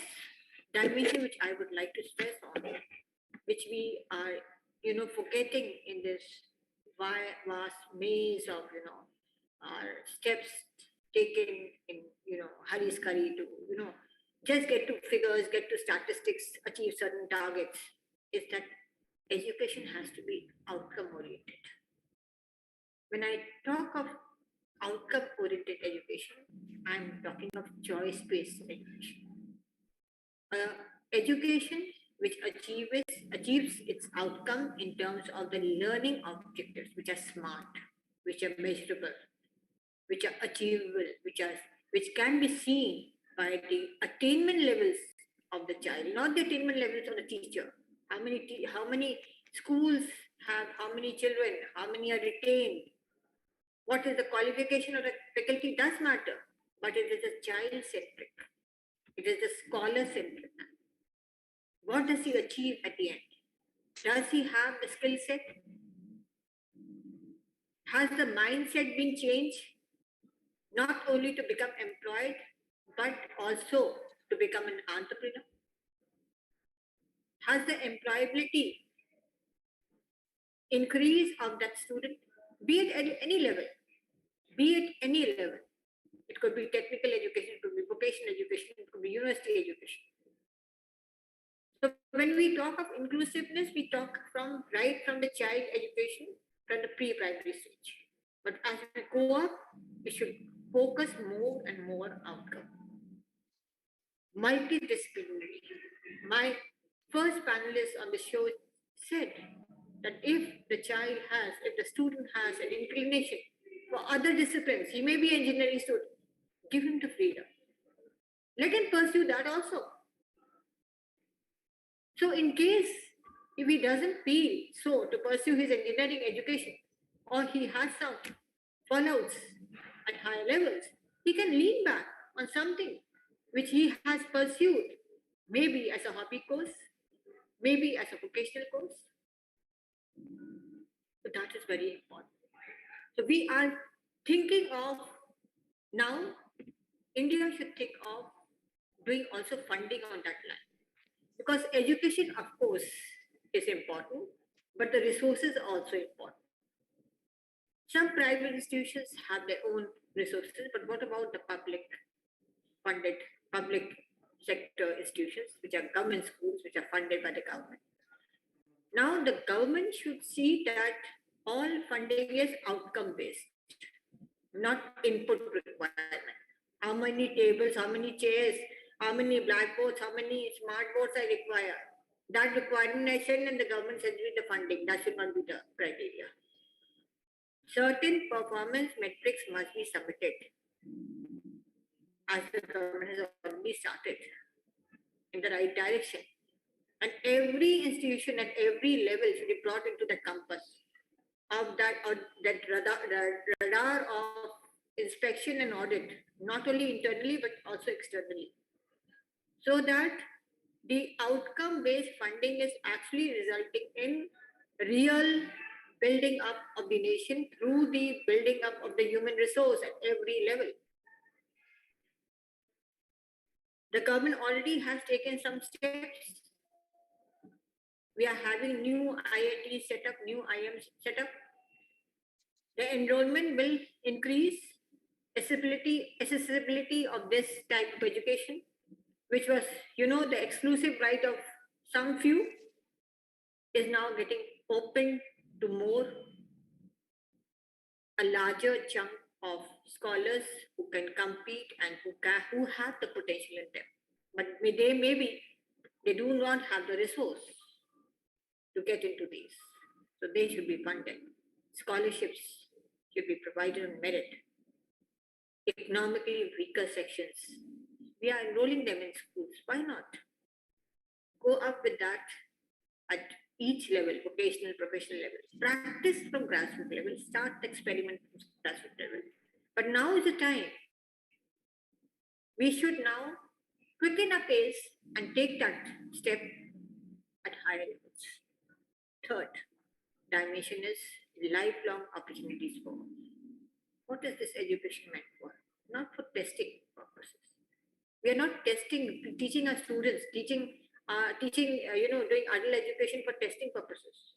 dimension which I would like to stress on, which we are, forgetting in this vast maze of, our steps taken in, hurry scurry to, just get to figures, get to statistics, achieve certain targets, is that education has to be outcome oriented. When I talk of outcome oriented education, I'm talking of choice-based education. Education which achieves its outcome in terms of the learning objectives, which are smart, which are measurable, which are achievable, which can be seen by the attainment levels of the child, not the attainment levels of the teacher. How many schools have how many children? How many are retained? What is the qualification of the faculty does matter, but it is a child-centric. It is a scholar-centric. What does he achieve at the end? Does he have the skill set? Has the mindset been changed? Not only to become employed, but also to become an entrepreneur? Has the employability increase of that student, be it at any level, be it any level? It could be technical education, it could be vocational education, it could be university education. So when we talk of inclusiveness, we talk right from the child education, from the pre-primary stage. But as we go up, we should focus more and more outcome. Multidisciplinary. My first panelist on the show said that if the student has an inclination for other disciplines, he may be an engineering student, give him the freedom. Let him pursue that also. So in case if he doesn't feel so to pursue his engineering education, or he has some fallouts at higher levels, he can lean back on something which he has pursued, maybe as a hobby course, maybe as a vocational course. So that is very important. So we are thinking of now, India should think of doing also funding on that line. Because education, of course, is important, but the resources are also important. Some private institutions have their own resources, but what about the public sector institutions, which are government schools, which are funded by the government? Now the government should see that all funding is outcome-based, not input requirement. How many tables, how many chairs, how many blackboards, how many smart boards I require? That requirement I send and the government sends me the funding. That should not be the criteria. Certain performance metrics must be submitted, as the government has already started, in the right direction. And every institution at every level should be brought into the compass of that radar of inspection and audit, not only internally but also externally, so that the outcome-based funding is actually resulting in real building up of the nation through the building up of the human resource at every level. The government already has taken some steps. We are having new IIT set up, new IIMs set up. The enrollment will increase. Accessibility of this type of education, which was, the exclusive right of some few, is now getting open to a larger chunk of scholars who can compete and who have the potential in them. But they do not have the resource to get into these. So they should be funded. Scholarships should be provided on merit. Economically weaker sections, we are enrolling them in schools. Why not? Go up with that at each level, vocational, professional level. Practice from grassroots level, start the experiment from grassroots level. But now is the time. We should now quicken our pace and take that step at higher levels. Third dimension is lifelong opportunities for all. What is this education meant for? Not for testing purposes. We are not teaching our students, doing adult education for testing purposes.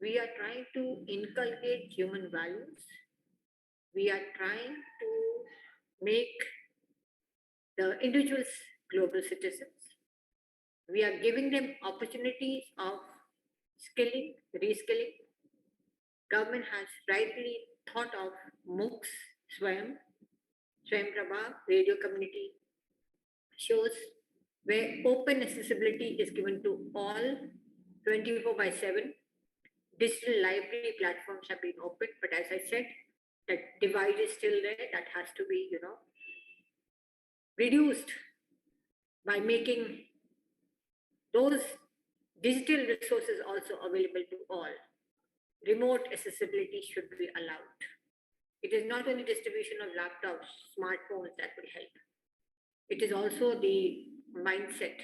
We are trying to inculcate human values. We are trying to make the individuals global citizens. We are giving them opportunities of skilling, reskilling. Government has rightly thought of MOOCs, SWAYAM, Swayamprabha radio community shows where open accessibility is given to all 24/7. Digital library platforms have been opened, but as I said, that divide is still there. That has to be, reduced by making those digital resources also available to all. Remote accessibility should be allowed. It is not only distribution of laptops, smartphones that will help. It is also the mindset.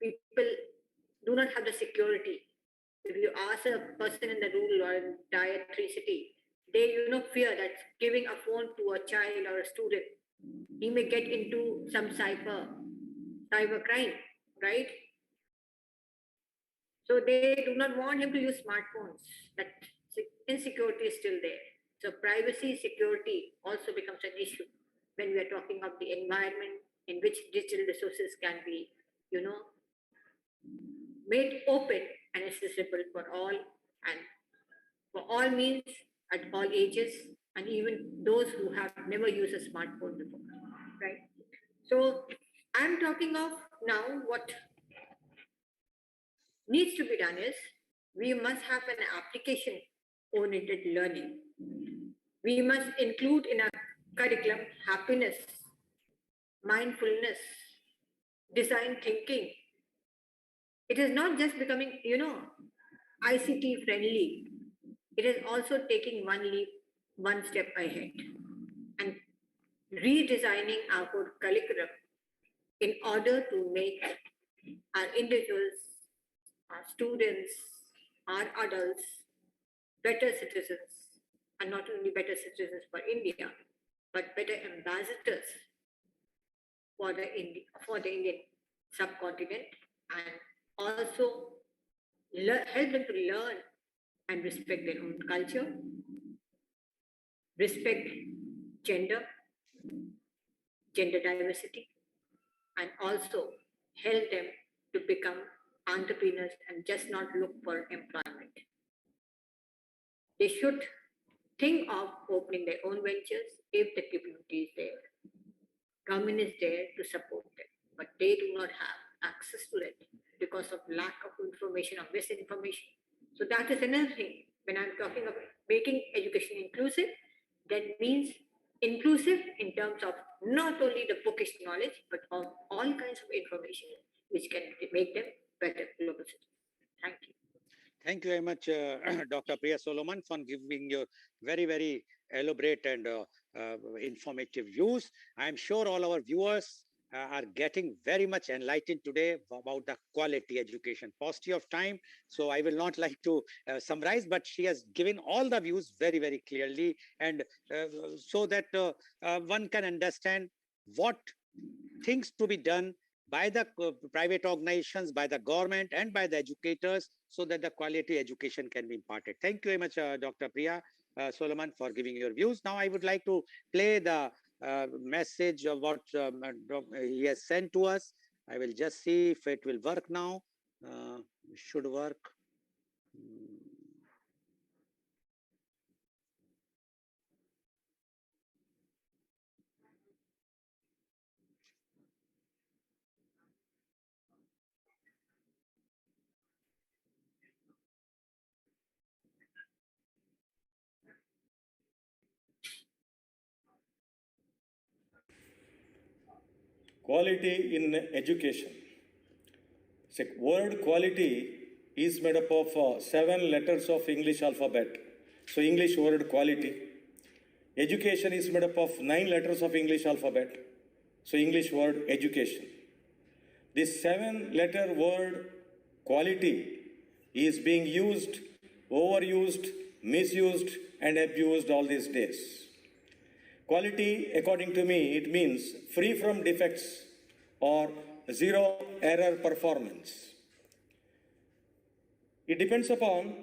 People do not have the security. If you ask a person in the rural or in tier 3 city, they fear that giving a phone to a child or a student, he may get into some cyber crime, right? So they do not want him to use smartphones. That insecurity is still there. So privacy, security also becomes an issue when we are talking of the environment in which digital resources can be, made open and accessible for all, and for all means at all ages, and even those who have never used a smartphone before, right? So I'm talking of now what needs to be done is we must have an application-oriented learning. We must include in our curriculum happiness, mindfulness, design thinking. It is not just becoming, ICT friendly. It is also taking one step ahead and redesigning our whole curriculum in order to make our individuals, our students, our adults better citizens, and not only better citizens for India, but better ambassadors for the Indian subcontinent, and also help them to learn and respect their own culture, respect gender diversity, and also help them to become entrepreneurs and just not look for employment. They should think of opening their own ventures if the capability is there. Government is there to support them, but they do not have access to it because of lack of information or misinformation. So that is another thing. When I'm talking of making education inclusive, that means inclusive in terms of not only the bookish knowledge, but of all kinds of information which can make them better global citizens. Thank you. Thank you very much, Dr. Priya Solomon, for giving your very, very elaborate and informative views. I'm sure all our viewers are getting very much enlightened today about the quality education. Paucity of time, so I will not like to summarize, but she has given all the views very, very clearly, and so that one can understand what things to be done by the private organizations, by the government, and by the educators, so that the quality education can be imparted. Thank you very much, Dr. Priya Solomon, for giving your views. Now I would like to play the message of what he has sent to us. I will just see if it will work now. Should work. Quality in education. So word quality is made up of 7 letters of English alphabet. So English word quality. Education is made up of 9 letters of English alphabet. So English word education. This 7-letter word quality is being used, overused, misused, and abused all these days. Quality, according to me, it means free from defects or zero error performance. It depends upon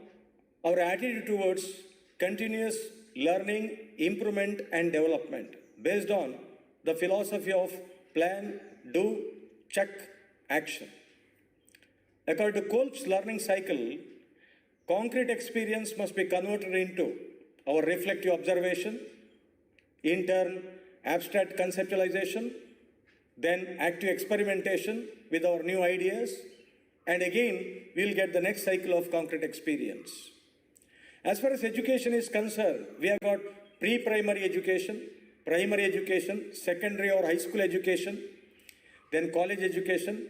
our attitude towards continuous learning, improvement, and development based on the philosophy of plan, do, check, action. According to Kolb's learning cycle, concrete experience must be converted into our reflective observation, in turn abstract conceptualization, then active experimentation with our new ideas, and again, we'll get the next cycle of concrete experience. As far as education is concerned, we have got pre-primary education, primary education, secondary or high school education, then college education,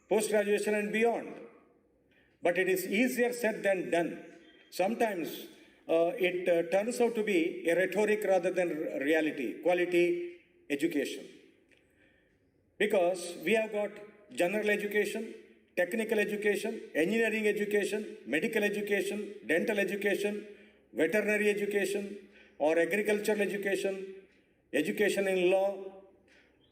post-graduation and beyond. But it is easier said than done. Sometimes it turns out to be a rhetoric rather than reality, quality education. Because we have got general education, technical education, engineering education, medical education, dental education, veterinary education, or agricultural education, education in law,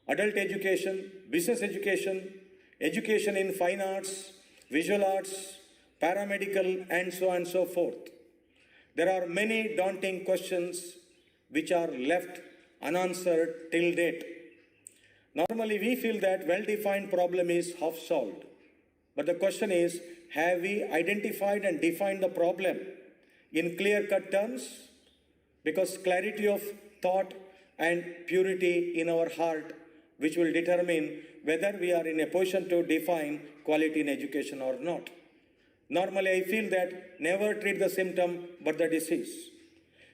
adult education, business education, education in fine arts, visual arts, paramedical, and so on and so forth. There are many daunting questions which are left unanswered till date. Normally, we feel that well-defined problem is half solved. But the question is, have we identified and defined the problem in clear-cut terms? Because clarity of thought and purity in our heart, which will determine whether we are in a position to define quality in education or not. Normally, I feel that never treat the symptom but the disease.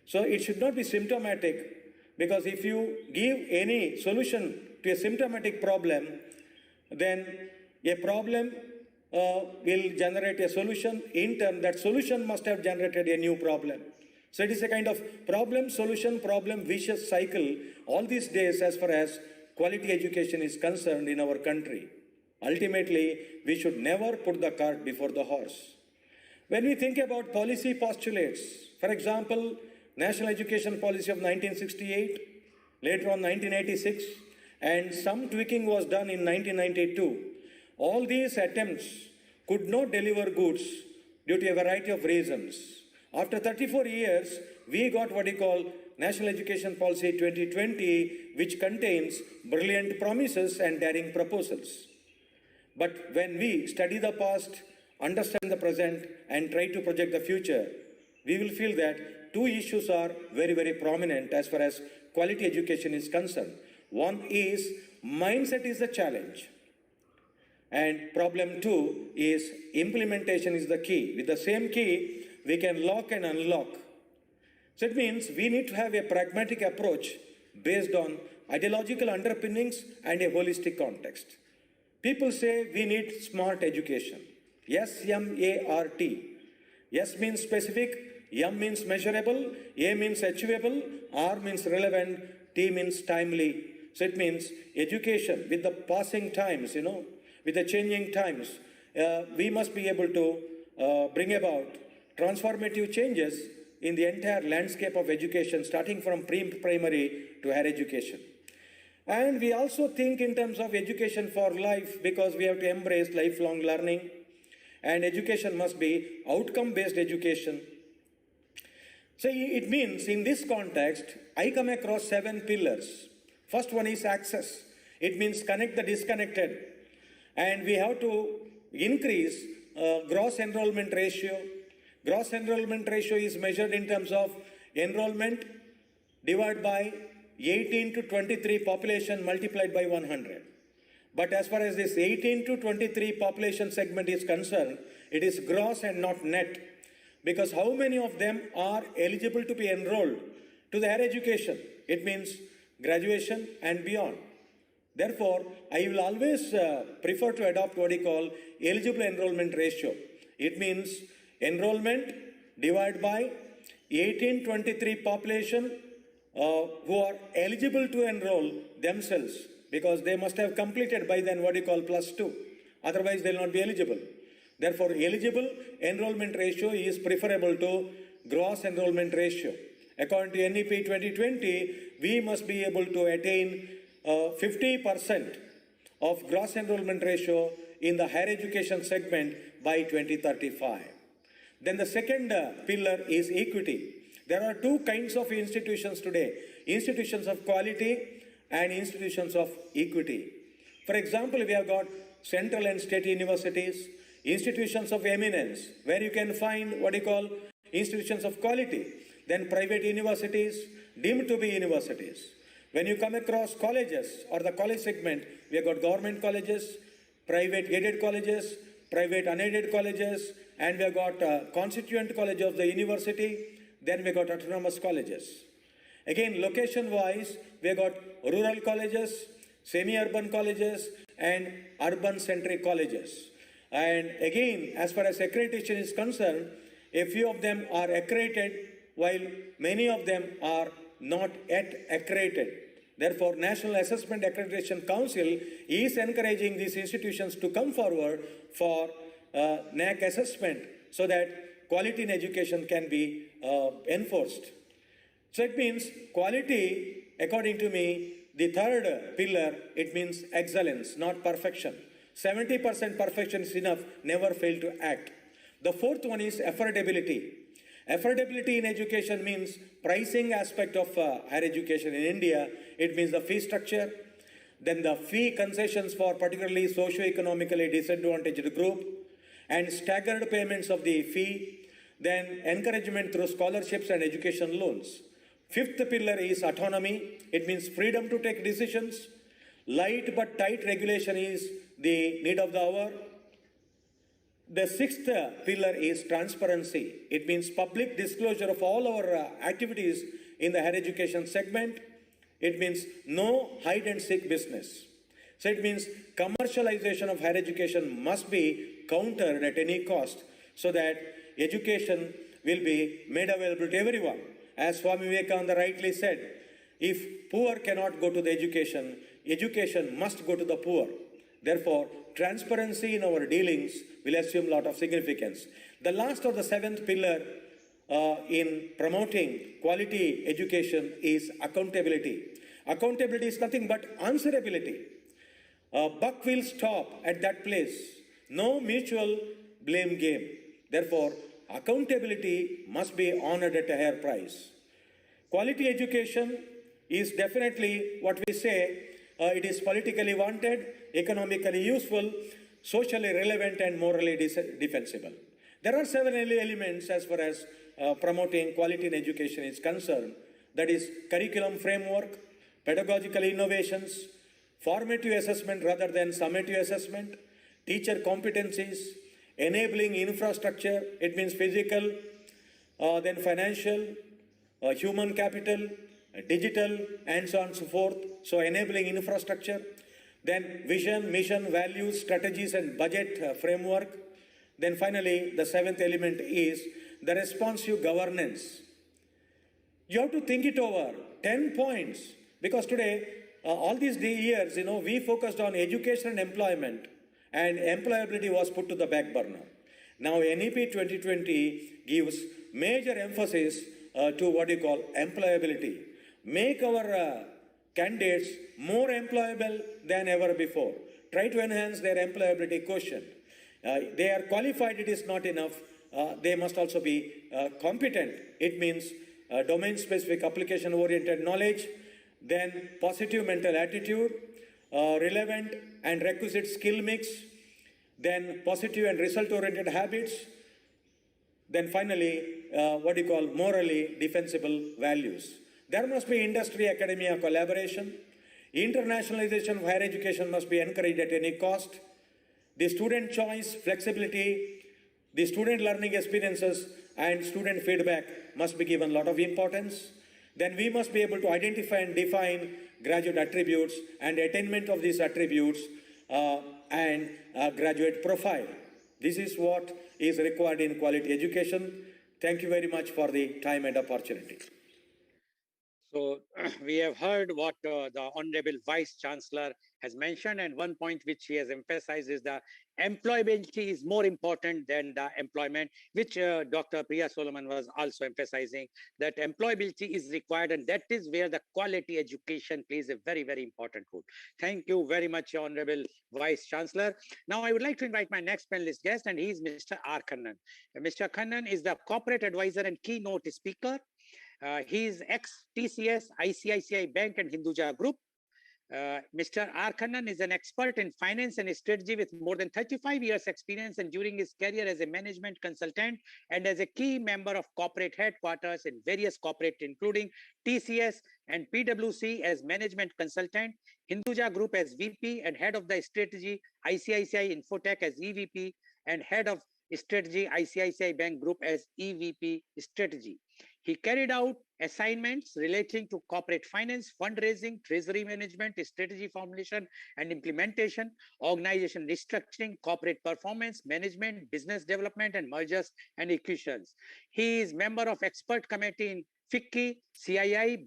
So it should not be symptomatic, because if you give any solution to a symptomatic problem, then a problem will generate a solution. In turn, that solution must have generated a new problem. So it is a kind of problem-solution, problem-vicious cycle all these days as far as quality education is concerned in our country. Ultimately, we should never put the cart before the horse. When we think about policy postulates, for example, National Education Policy of 1968, later on 1986, and some tweaking was done in 1992, all these attempts could not deliver goods due to a variety of reasons. After 34 years, we got what we call National Education Policy 2020, which contains brilliant promises and daring proposals. But when we study the past, understand the present, and try to project the future, we will feel that two issues are very, very prominent as far as quality education is concerned. One is mindset is the challenge. And problem two is implementation is the key. With the same key, we can lock and unlock. So it means we need to have a pragmatic approach based on ideological underpinnings and a holistic context. People say we need smart education. S-M-A-R-T. S means specific, M means measurable, A means achievable, R means relevant, T means timely. So it means education with the passing times, with the changing times, we must be able to bring about transformative changes in the entire landscape of education, starting from pre-primary to higher education. And we also think in terms of education for life, because we have to embrace lifelong learning, and education must be outcome-based education. So it means in this context, I come across 7 pillars. First one is access. It means connect the disconnected. And we have to increase gross enrollment ratio. Gross enrollment ratio is measured in terms of enrollment divided by 18 to 23 population multiplied by 100. But as far as this 18 to 23 population segment is concerned, it is gross and not net. Because how many of them are eligible to be enrolled to the higher education? It means graduation and beyond. Therefore, I will always prefer to adopt what we call eligible enrollment ratio. It means enrollment divided by 18-23 population who are eligible to enroll themselves, because they must have completed by then what we call +2. Otherwise, they will not be eligible. Therefore, eligible enrollment ratio is preferable to gross enrollment ratio. According to NEP 2020, we must be able to attain 50% of gross enrollment ratio in the higher education segment by 2035. Then the second pillar is equity. There are two kinds of institutions today: institutions of quality and institutions of equity. For example, we have got central and state universities, institutions of eminence, where you can find what you call institutions of quality. Then private universities, deemed to be universities. When you come across colleges or the college segment, we have got government colleges, private aided colleges, private unaided colleges, and we have got constituent college of the university, then we have got autonomous colleges. Again, location-wise, we have got rural colleges, semi-urban colleges, and urban-centric colleges. And again, as far as accreditation is concerned, a few of them are accredited, while many of them are not yet accredited. Therefore, National Assessment Accreditation Council is encouraging these institutions to come forward for NAAC assessment so that quality in education can be enforced. So it means quality, according to me, the third pillar, it means excellence, not perfection. 70% perfection is enough, never fail to act. The fourth one is affordability. Affordability in education means pricing aspect of higher education in India. It means the fee structure, then the fee concessions for particularly socio-economically disadvantaged group, and staggered payments of the fee, then encouragement through scholarships and education loans. Fifth pillar is autonomy. It means freedom to take decisions. Light but tight regulation is the need of the hour. The sixth pillar is transparency. It means public disclosure of all our activities in the higher education segment. It means no hide and seek business. So it means commercialization of higher education must be countered at any cost so that education will be made available to everyone. As Swami Vivekananda rightly said, if poor cannot go to the education, education must go to the poor. Therefore, transparency in our dealings will assume a lot of significance. The last or the seventh pillar in promoting quality education is accountability. Accountability is nothing but answerability. Buck will stop at that place. No mutual blame game. Therefore, accountability must be honored at a higher price. Quality education is definitely what we say, it is politically wanted, economically useful, socially relevant, and morally defensible. There are several elements as far as promoting quality in education is concerned. That is curriculum framework, pedagogical innovations, formative assessment rather than summative assessment, teacher competencies, enabling infrastructure, it means physical, then financial, human capital, digital, and so on and so forth. So enabling infrastructure, then vision, mission, values, strategies, and budget framework. Then finally, the seventh element is the responsive governance. You have to think it over, 10 points, because today, all these years, we focused on education and employment, and employability was put to the back burner. Now, NEP 2020 gives major emphasis to what you call employability. Make our candidates more employable than ever before. Try to enhance their employability quotient. They are qualified, it is not enough. They must also be competent. It means domain-specific application-oriented knowledge, then positive mental attitude, relevant and requisite skill mix, then positive and result-oriented habits, then finally, what you call morally defensible values. There must be industry-academia collaboration. Internationalization of higher education must be encouraged at any cost. The student choice, flexibility, the student learning experiences, and student feedback must be given a lot of importance. Then we must be able to identify and define graduate attributes and attainment of these attributes and graduate profile. This is what is required in quality education. Thank you very much for the time and opportunity. So we have heard what the Honorable Vice Chancellor has mentioned, and one point which he has emphasized is the employability is more important than the employment, which Dr. Priya Solomon was also emphasizing, that employability is required, and that is where the quality education plays a very, very important role. Thank you very much, Honorable Vice Chancellor. Now I would like to invite my next panelist guest, and he is Mr. R. Khannan. Mr. Khannan is the corporate advisor and keynote speaker. He is ex-TCS, ICICI Bank and Hinduja Group. Mr. R. Khannan is an expert in finance and strategy with more than 35 years experience, and during his career as a management consultant and as a key member of corporate headquarters in various corporate including TCS and PwC as management consultant, Hinduja Group as VP and head of the strategy, ICICI Infotech as EVP and head of strategy, ICICI Bank Group as EVP strategy. He carried out assignments relating to corporate finance, fundraising, treasury management, strategy formulation and implementation, organization restructuring, corporate performance management, business development, and mergers and acquisitions. He is member of expert committee in FICCI, CII,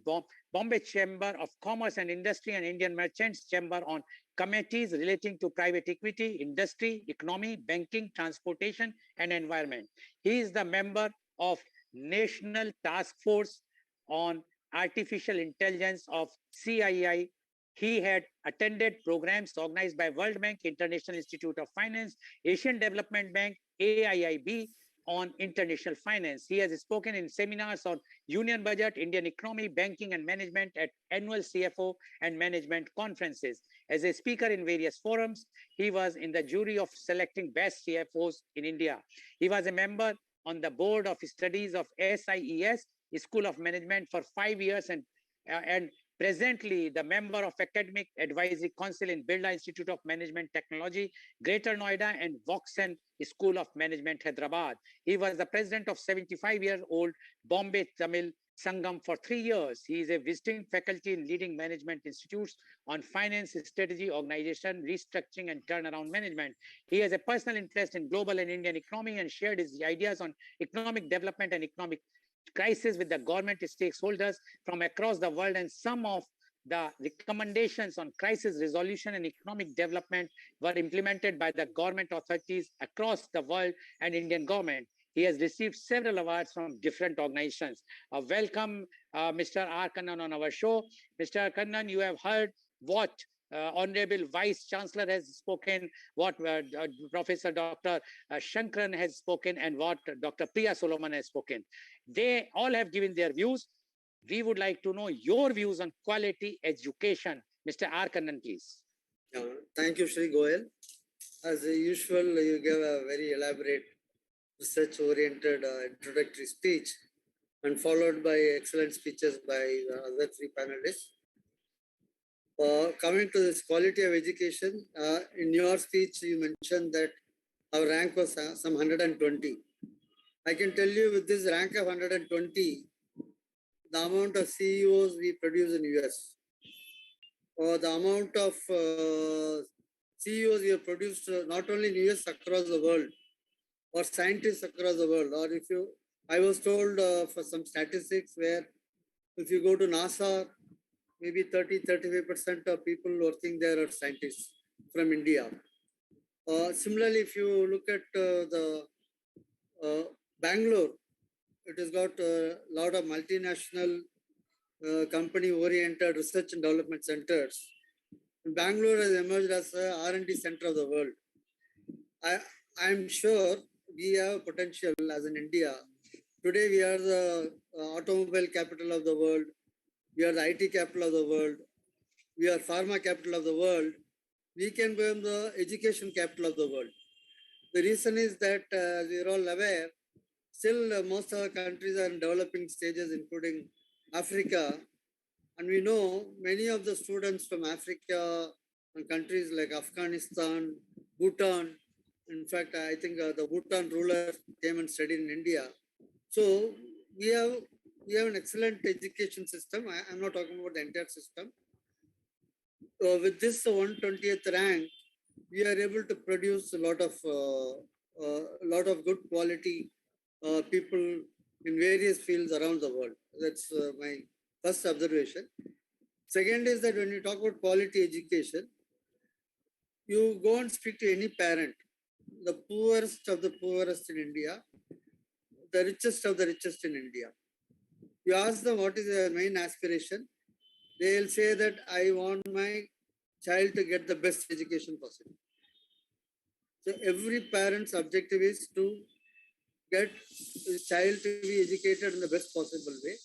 Bombay Chamber of Commerce and Industry, and Indian Merchants Chamber on committees relating to private equity, industry, economy, banking, transportation, and environment. He is the member of National Task Force on Artificial Intelligence of CII. He had attended programs organized by World Bank, International Institute of Finance, Asian Development Bank, AIIB on international finance. He has spoken in seminars on union budget, Indian economy, banking and management at annual CFO and management conferences. As a speaker in various forums, he was in the jury of selecting best CFOs in India. He was a member on the board of studies of SIES, School of Management, for 5 years, and presently the member of Academic Advisory Council in Birla Institute of Management Technology, Greater Noida, and Voxen School of Management, Hyderabad. He was the president of 75-year-old Bombay Tamil Sangam for 3 years. He is a visiting faculty in leading management institutes on finance, strategy, organization, restructuring, and turnaround management. He has a personal interest in global and Indian economy and shared his ideas on economic development and economic crisis with the government stakeholders from across the world, and some of the recommendations on crisis resolution and economic development were implemented by the government authorities across the world and Indian government. He has received several awards from different organizations. Welcome, Mr. R. Khannan on our show. Mr. Khannan, you have heard what Honorable Vice Chancellor has spoken, what Professor Dr. Shankran has spoken, and what Dr. Priya Solomon has spoken. They all have given their views. We would like to know your views on quality education. Mr. R. Khannan, please. Thank you, Shri Goel. As usual, you gave a very elaborate research-oriented introductory speech, and followed by excellent speeches by the other three panelists. Coming to this quality of education, in your speech, you mentioned that our rank was some 120. I can tell you with this rank of 120, the amount of CEOs we produce in US, or the amount of CEOs we have produced not only in US, across the world, or scientists across the world, or if you, I was told for some statistics where if you go to NASA, maybe 30-35% of people working there are scientists from India. Similarly, if you look at the Bangalore, it has got a lot of multinational company-oriented research and development centers. Bangalore has emerged as a R&D center of the world. I'm sure we have potential as in India. Today, we are the automobile capital of the world. We are the IT capital of the world. We are pharma capital of the world. We can become the education capital of the world. The reason is that, as we are all aware, still most of our countries are in developing stages, including Africa. And we know many of the students from Africa and countries like Afghanistan, Bhutan. In fact, I think the Bhutan ruler came and studied in India. So we have an excellent education system. I'm not talking about the entire system. With this 120th rank, we are able to produce a lot of good quality people in various fields around the world. That's my first observation. Second is that when you talk about quality education, you go and speak to any parent, the poorest of the poorest in India, the richest of the richest in India. You ask them what is their main aspiration, they will say that I want my child to get the best education possible. So every parent's objective is to get the child to be educated in the best possible way.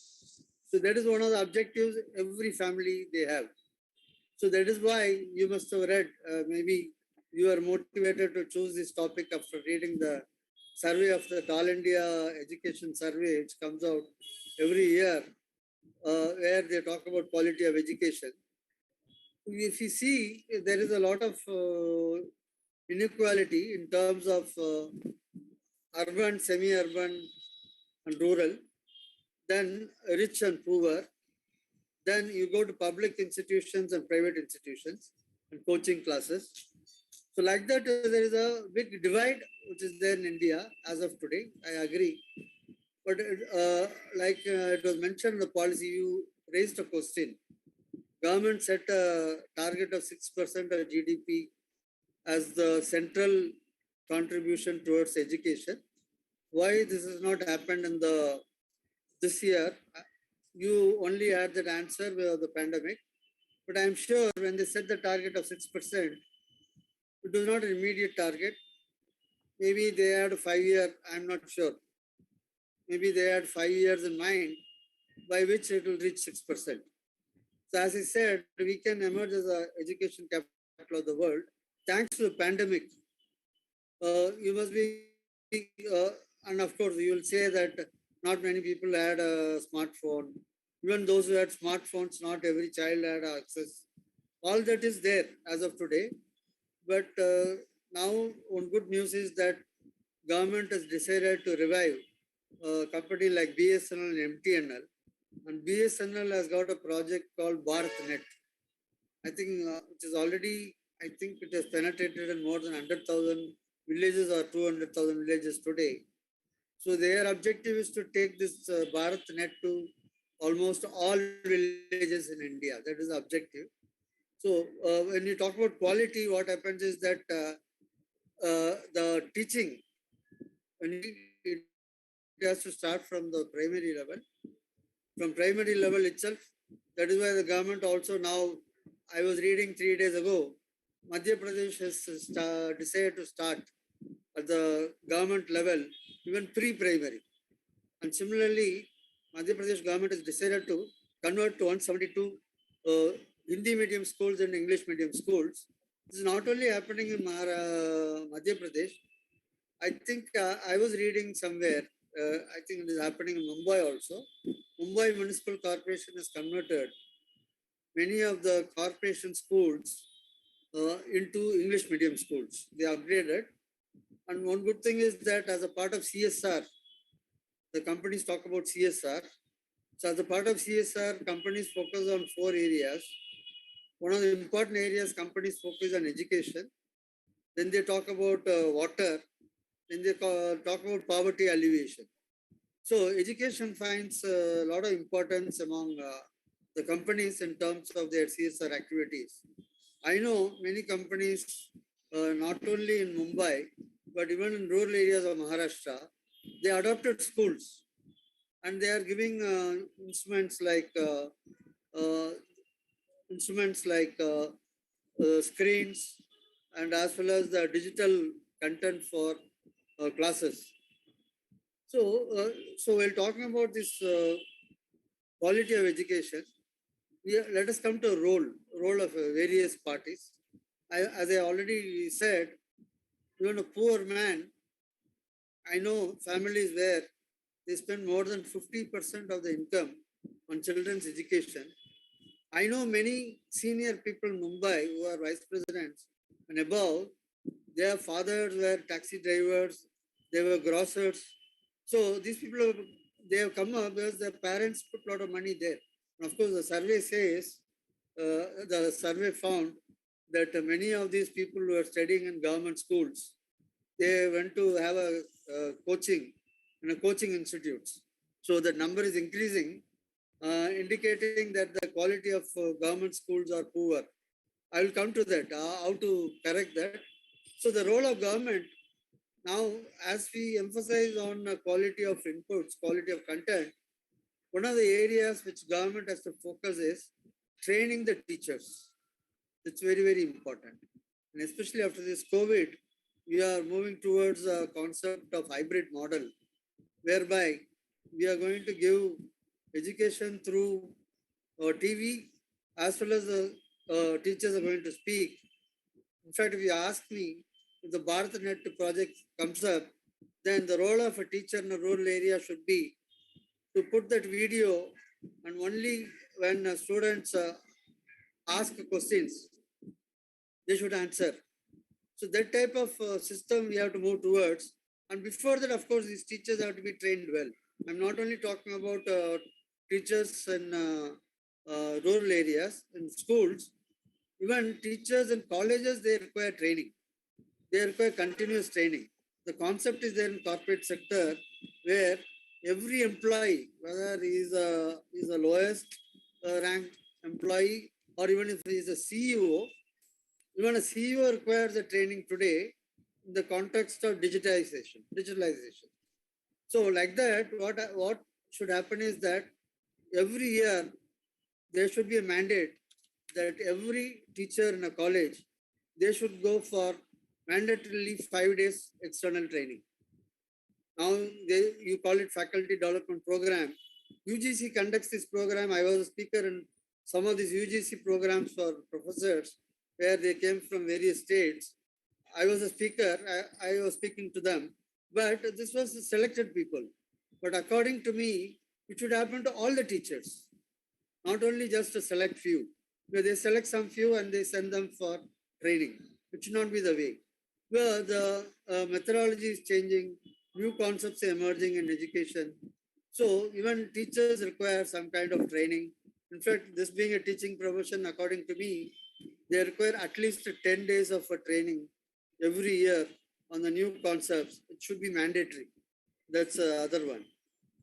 So that is one of the objectives every family they have. So that is why you must have read, maybe you are motivated to choose this topic after reading the survey of the All India Education Survey, which comes out every year, where they talk about quality of education. If you see, there is a lot of inequality in terms of urban, semi-urban and rural, then rich and poor. Then you go to public institutions and private institutions and coaching classes. So like that, there is a big divide which is there in India as of today. I agree. But it was mentioned in the policy, you raised a question. Government set a target of 6% of GDP as the central contribution towards education. Why this has not happened in this year? You only had that answer with the pandemic. But I'm sure when they set the target of 6%, it was not an immediate target. Maybe they had a 5-year, I'm not sure. Maybe they had 5 years in mind by which it will reach 6%. So as I said, we can emerge as an education capital of the world. Thanks to the pandemic, you must be, and of course you will say that not many people had a smartphone. Even those who had smartphones, not every child had access. All that is there as of today. But now one good news is that government has decided to revive a company like BSNL and MTNL. And BSNL has got a project called BharatNet. I think it is already, I think it has penetrated in more than 100,000 villages or 200,000 villages today. So their objective is to take this BharatNet to almost all villages in India. That is the objective. So when you talk about quality, what happens is that the teaching, it has to start from the primary level. From primary level itself, that is why the government also now, I was reading 3 days ago, Madhya Pradesh has decided to start at the government level, even pre-primary. And similarly, Madhya Pradesh government has decided to convert to 172 Hindi medium schools and English medium schools. This is not only happening in Madhya Pradesh. I think I was reading somewhere, I think it is happening in Mumbai also. Mumbai Municipal Corporation has converted many of the corporation schools into English medium schools. They upgraded. And one good thing is that as a part of CSR, the companies talk about CSR. So as a part of CSR, companies focus on 4 areas. One of the important areas companies focus on education. Then they talk about water. Then they talk about poverty alleviation. So education finds a lot of importance among the companies in terms of their CSR activities. I know many companies, not only in Mumbai, but even in rural areas of Maharashtra, they adopted schools and they are giving instruments like screens and as well as the digital content for classes. So while talking about this quality of education, let us come to a role of various parties. As I already said, even a poor man, I know families where they spend more than 50% of the income on children's education. I know many senior people in Mumbai who are vice presidents and above, their fathers were taxi drivers, they were grocers. So these people, they have come up because their parents put a lot of money there. And of course, the survey says, the survey found that many of these people who are studying in government schools, they went to have a coaching in a coaching institutes. So the number is increasing, indicating that the quality of government schools are poor. I will come to that, how to correct that. So the role of government, now as we emphasize on quality of inputs, quality of content, one of the areas which government has to focus is training the teachers. It's very, very important. And especially after this COVID, we are moving towards a concept of hybrid model, whereby we are going to give education through TV as well as teachers are going to speak. In fact, if you ask me, if the BharatNet project comes up, then the role of a teacher in a rural area should be to put that video, and only when students ask questions, they should answer. So that type of system we have to move towards. And before that, of course, these teachers have to be trained well. I'm not only talking about teachers in rural areas, in schools, even teachers in colleges, they require training. They require continuous training. The concept is there in corporate sector where every employee, whether he is a lowest ranked employee or even if he is a CEO, even a CEO requires a training today in the context of digitalization. So like that, what should happen is that every year there should be a mandate that every teacher in a college, they should go for mandatorily 5 days external training. Now you call it faculty development program. UGC conducts this program. I was a speaker in some of these UGC programs for professors where they came from various states. I was a speaker, I was speaking to them, but this was selected people. But according to me, it should happen to all the teachers, not only just a select few. Where they select some few and they send them for training. It should not be the way. Well, the methodology is changing, new concepts are emerging in education. So even teachers require some kind of training. In fact, this being a teaching profession, according to me, they require at least 10 days of a training every year on the new concepts. It should be mandatory. That's the other one.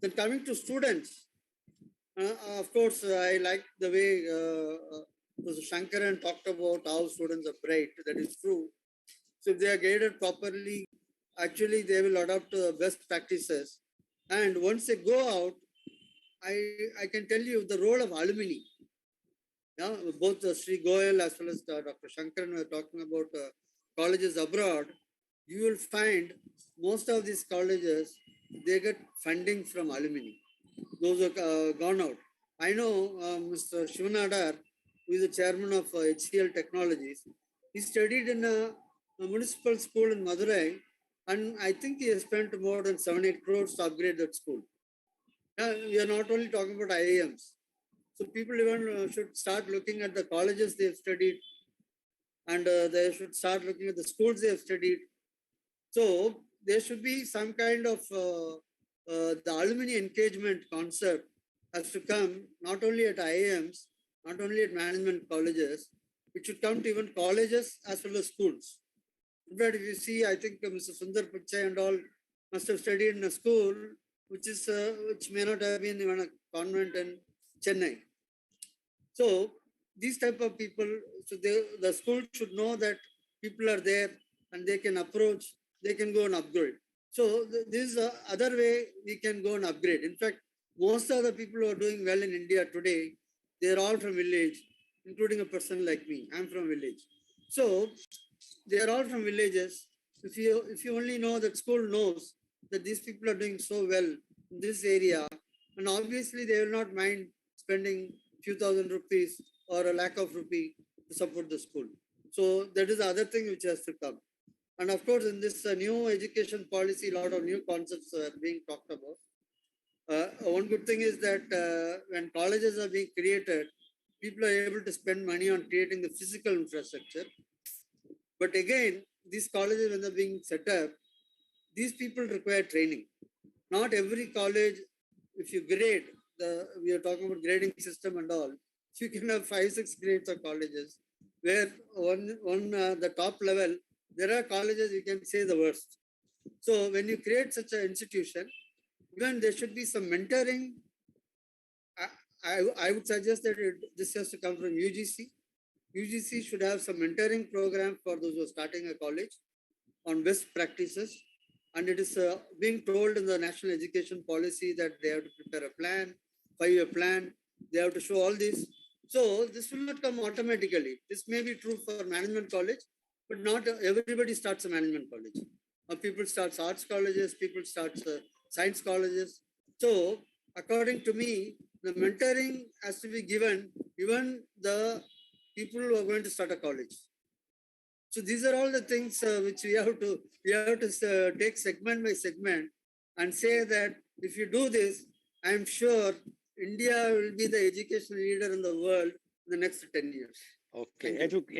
Then coming to students, of course, I like the way Professor Shankaran talked about how students are bright. That is true. So if they are guided properly, actually they will adopt best practices. And once they go out, I can tell you the role of alumni. Yeah, both Sri Goel as well as Dr. Shankaran were talking about colleges abroad. You will find most of these colleges, they get funding from alumni. Those are gone out. I know Mr. Shivanadar, who is the chairman of HCL Technologies. He studied in a municipal school in Madurai, and I think he has spent more than 7-8 crores to upgrade that school. We are not only talking about IIMs. So people even should start looking at the colleges they have studied, and they should start looking at the schools they have studied. So there should be some kind of the alumni engagement concept has to come not only at IIMs, not only at management colleges, it should come to even colleges as well as schools. In fact, if you see, I think Mr. Sundar Pichai and all must have studied in a school which may not have been even a convent in Chennai. So these type of people, so the school should know that people are there and they can approach, they can go and upgrade. So this is the other way we can go and upgrade. In fact, most of the people who are doing well in India today, they are all from village, including a person like me. I'm from village. So they are all from villages. If you only know that school knows that these people are doing so well in this area, and obviously they will not mind spending few thousand rupees or a lakh of rupee to support the school. So that is the other thing which has to come. And of course, in this new education policy, a lot of new concepts are being talked about. One good thing is that when colleges are being created, people are able to spend money on creating the physical infrastructure. But again, these colleges, when they're being set up, these people require training. Not every college, if you grade, we are talking about grading system and all, if you can have 5-6 grades of colleges, where on the top level, there are colleges you can say the worst. So when you create such an institution, even there should be some mentoring. I would suggest that this has to come from UGC. UGC should have some mentoring program for those who are starting a college on best practices. And it is being told in the national education policy that they have to prepare a plan, 5-year plan. They have to show all this. So this will not come automatically. This may be true for management college, but not everybody starts a management college. People start arts colleges, people start science colleges. So according to me, the mentoring has to be given, even the people who are going to start a college. So these are all the things which we have to take segment by segment and say that if you do this, I'm sure India will be the education leader in the world in the next 10 years. Okay,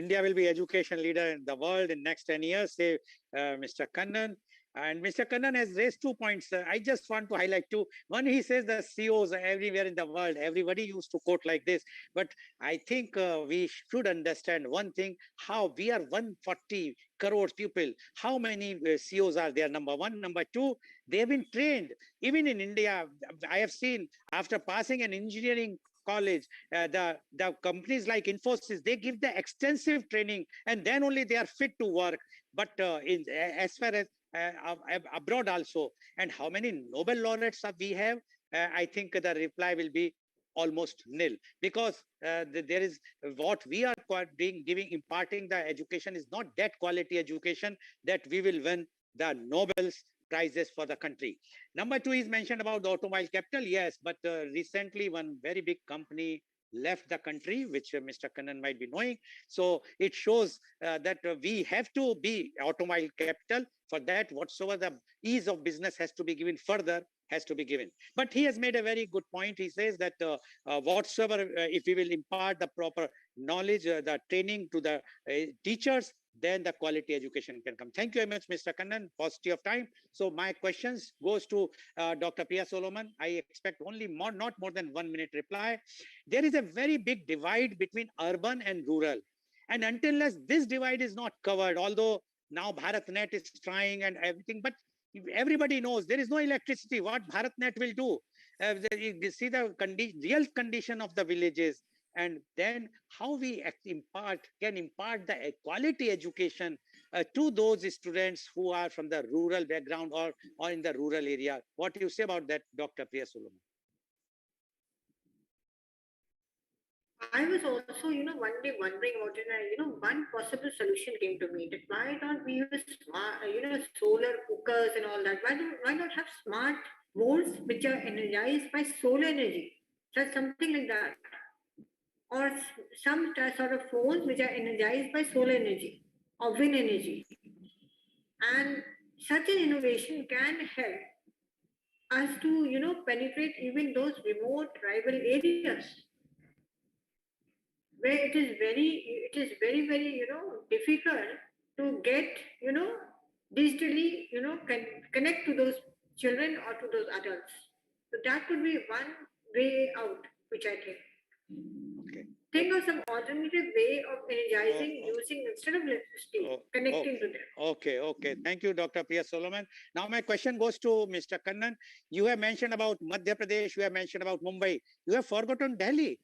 India will be education leader in the world in next 10 years, say Mr. Kannan. And Mr. Kannan has raised 2 points. I just want to highlight two. One, he says the CEOs are everywhere in the world. Everybody used to quote like this. But I think we should understand one thing, how we are 140 crores people. How many CEOs are there? Number one. Number two, they have been trained. Even in India, I have seen after passing an engineering college, the companies like Infosys, they give the extensive training and then only they are fit to work. But as far as abroad also, and how many Nobel laureates we have, I think the reply will be almost nil, because there is what we are imparting the education is not that quality education that we will win the Nobel's prizes for the country. Number two is mentioned about the automobile capital. Yes, but recently one very big company left the country, which Mr. Kannan might be knowing. So it shows that we have to be automobile capital. For that, whatsoever the ease of business has to be given further, has to be given. But he has made a very good point. He says that whatsoever, if we will impart the proper knowledge, the training to the teachers, then the quality education can come. Thank you very much, Mr. Kannan, paucity of time. So my questions goes to Dr. Priya Solomon. I expect only not more than 1 minute reply. There is a very big divide between urban and rural. And until this divide is not covered, although now BharatNet is trying and everything, but everybody knows there is no electricity. What BharatNet will do? You see the real condition of the villages, and then how we can impart the quality education to those students who are from the rural background or in the rural area. What do you say about that, Dr. Priya Solomon? I was also, one day wondering about it, and, one possible solution came to me that why don't we use smart, solar cookers and all that? Why not have smart molds which are energized by solar energy? So something like that. Or some sort of phones which are energized by solar energy or wind energy. And such an innovation can help us to, penetrate even those remote tribal areas where it is very, very, difficult to get, digitally, connect to those children or to those adults. So that could be one way out, which I think. Okay. Think of some alternative way of energizing using instead of electricity, connecting to them. Okay. Thank you, Dr. Priya Solomon. Now my question goes to Mr. Kannan. You have mentioned about Madhya Pradesh, you have mentioned about Mumbai. You have forgotten Delhi.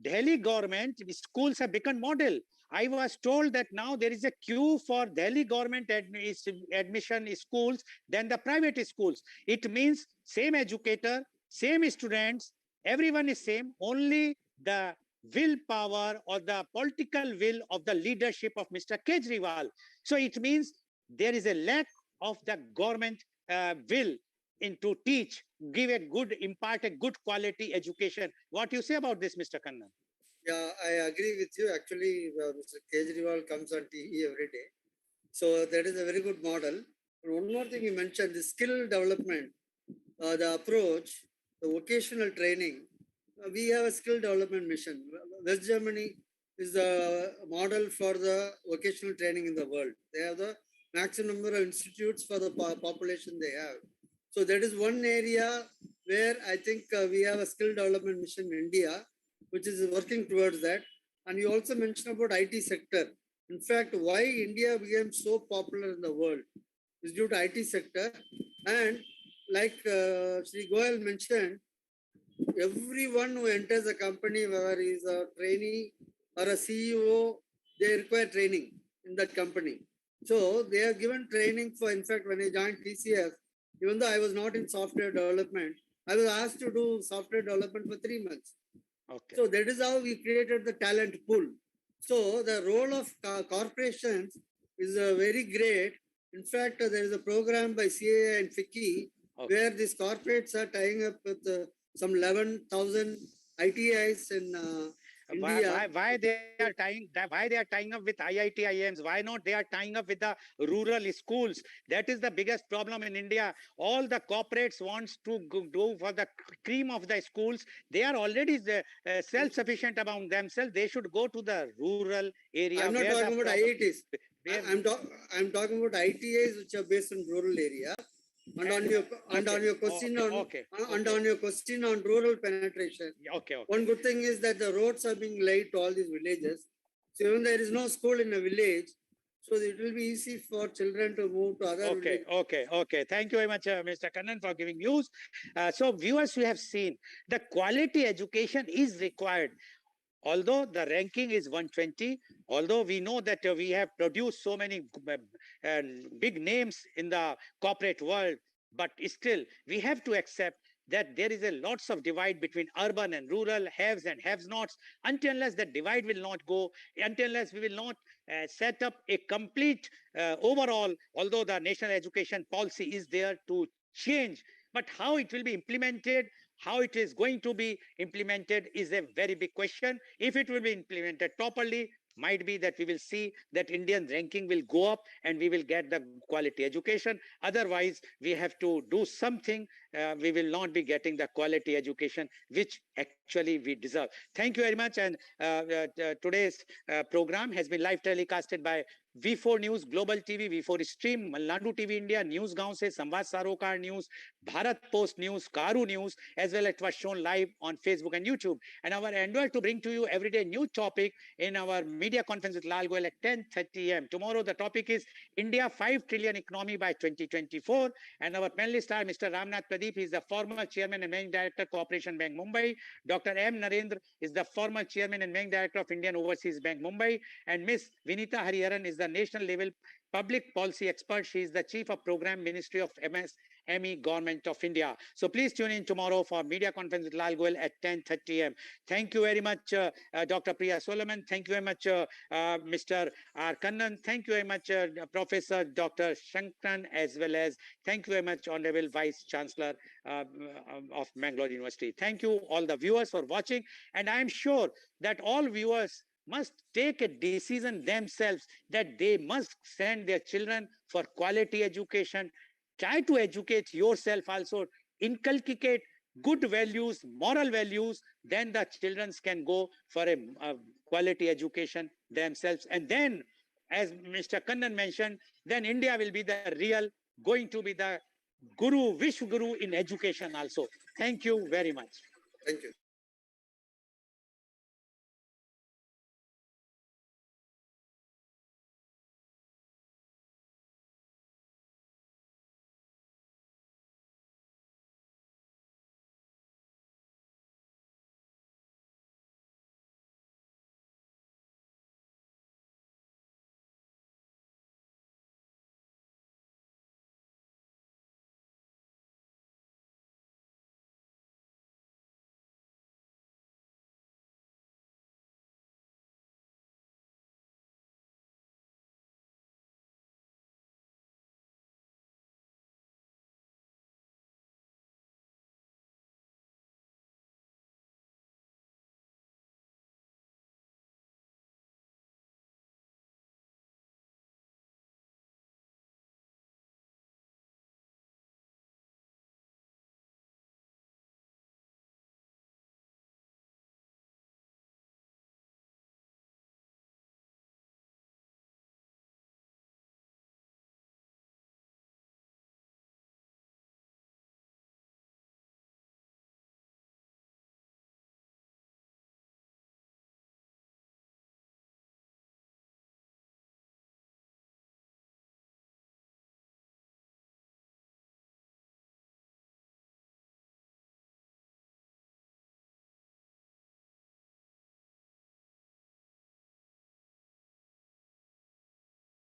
Delhi government schools have become model. I was told that now there is a queue for Delhi government admission schools than the private schools. It means same educator, same students, everyone is same, only the willpower or the political will of the leadership of Mr. Kejriwal. So it means there is a lack of the government will to teach, impart a good quality education. What do you say about this, Mr. Kannan? Yeah, I agree with you. Actually, Mr. Kejriwal comes on TV every day. So that is a very good model. One more thing you mentioned, the skill development, the approach, the vocational training. We have a skill development mission. West Germany is the model for the vocational training in the world. They have the maximum number of institutes for the population they have. So that is one area where I think we have a skill development mission in India, which is working towards that. And you also mentioned about IT sector. In fact, why India became so popular in the world is due to IT sector. And like Sri Goel mentioned, everyone who enters a company, whether he is a trainee or a CEO, they require training in that company. So they are given training for, in fact, when I joined TCS, even though I was not in software development, I was asked to do software development for 3 months. Okay. So that is how we created the talent pool. So the role of corporations is very great. In fact, there is a program by CAA and FICCI where these corporates are tying up with some 11,000 ITIs in India, why they are tying up with IIT IIMs? Why not they are tying up with the rural schools? That is the biggest problem in India. All the corporates wants to go for the cream of the schools. They are already self-sufficient about themselves. They should go to the rural area. I'm not where the talking about problem- IITs. where- I'm talking about ITIs which are based in rural area. And on your question on your question on rural penetration, Okay. one good thing is that the roads are being laid to all these villages. So even there is no school in a village, so it will be easy for children to move to other villages. Okay. Thank you very much, Mr. Kannan, for giving news. So viewers, you have seen the quality education is required. Although the ranking is 120, although we know that we have produced so many big names in the corporate world, but still we have to accept that there is a lots of divide between urban and rural, haves and have-nots. Until unless that divide will not go, until unless we will not set up a complete overall, although the national education policy is there to change, but how it will be implemented, how it is going to be implemented is a very big question. If it will be implemented properly, might be that we will see that Indian ranking will go up and we will get the quality education. Otherwise, we have to do something. We will not be getting the quality education which actually we deserve. Thank you very much. And today's program has been live telecasted by V4 News, Global TV, V4 Stream, Malnadu TV India, News Gaon se, Samvad Sarokar News, Bharat Post News, Caru News, as well as it was shown live on Facebook and YouTube. And our endeavor to bring to you everyday new topic in our media conference with Lal Goel at 10:30 a.m. Tomorrow, the topic is India 5 trillion economy by 2024. And our panelists are Mr. Ramnath Pradeep, he is the former chairman and managing director, Cooperation Bank Mumbai. Dr. M. Narendra is the former chairman and managing director of Indian Overseas Bank Mumbai. And Ms. Vinita Hariharan is the national level public policy expert. She is the chief of program, Ministry of MSME, Government of India. So please tune in tomorrow for media conference with Lal Goel at 10:30 a.m. Thank you very much, Dr. Priya Solomon. Thank you very much, Mr. R. Kannan. Thank you very much, Professor Dr. Shankaran, as well as thank you very much, Honorable Vice Chancellor of Mangalore University. Thank you all the viewers for watching. And I am sure that all viewers must take a decision themselves that they must send their children for quality education. Try to educate yourself also, inculcate good values, moral values, then the children can go for a quality education themselves. And then, as Mr. Kannan mentioned, then India will be the real, going to be the Guru, Vishwa Guru in education also. Thank you very much. Thank you.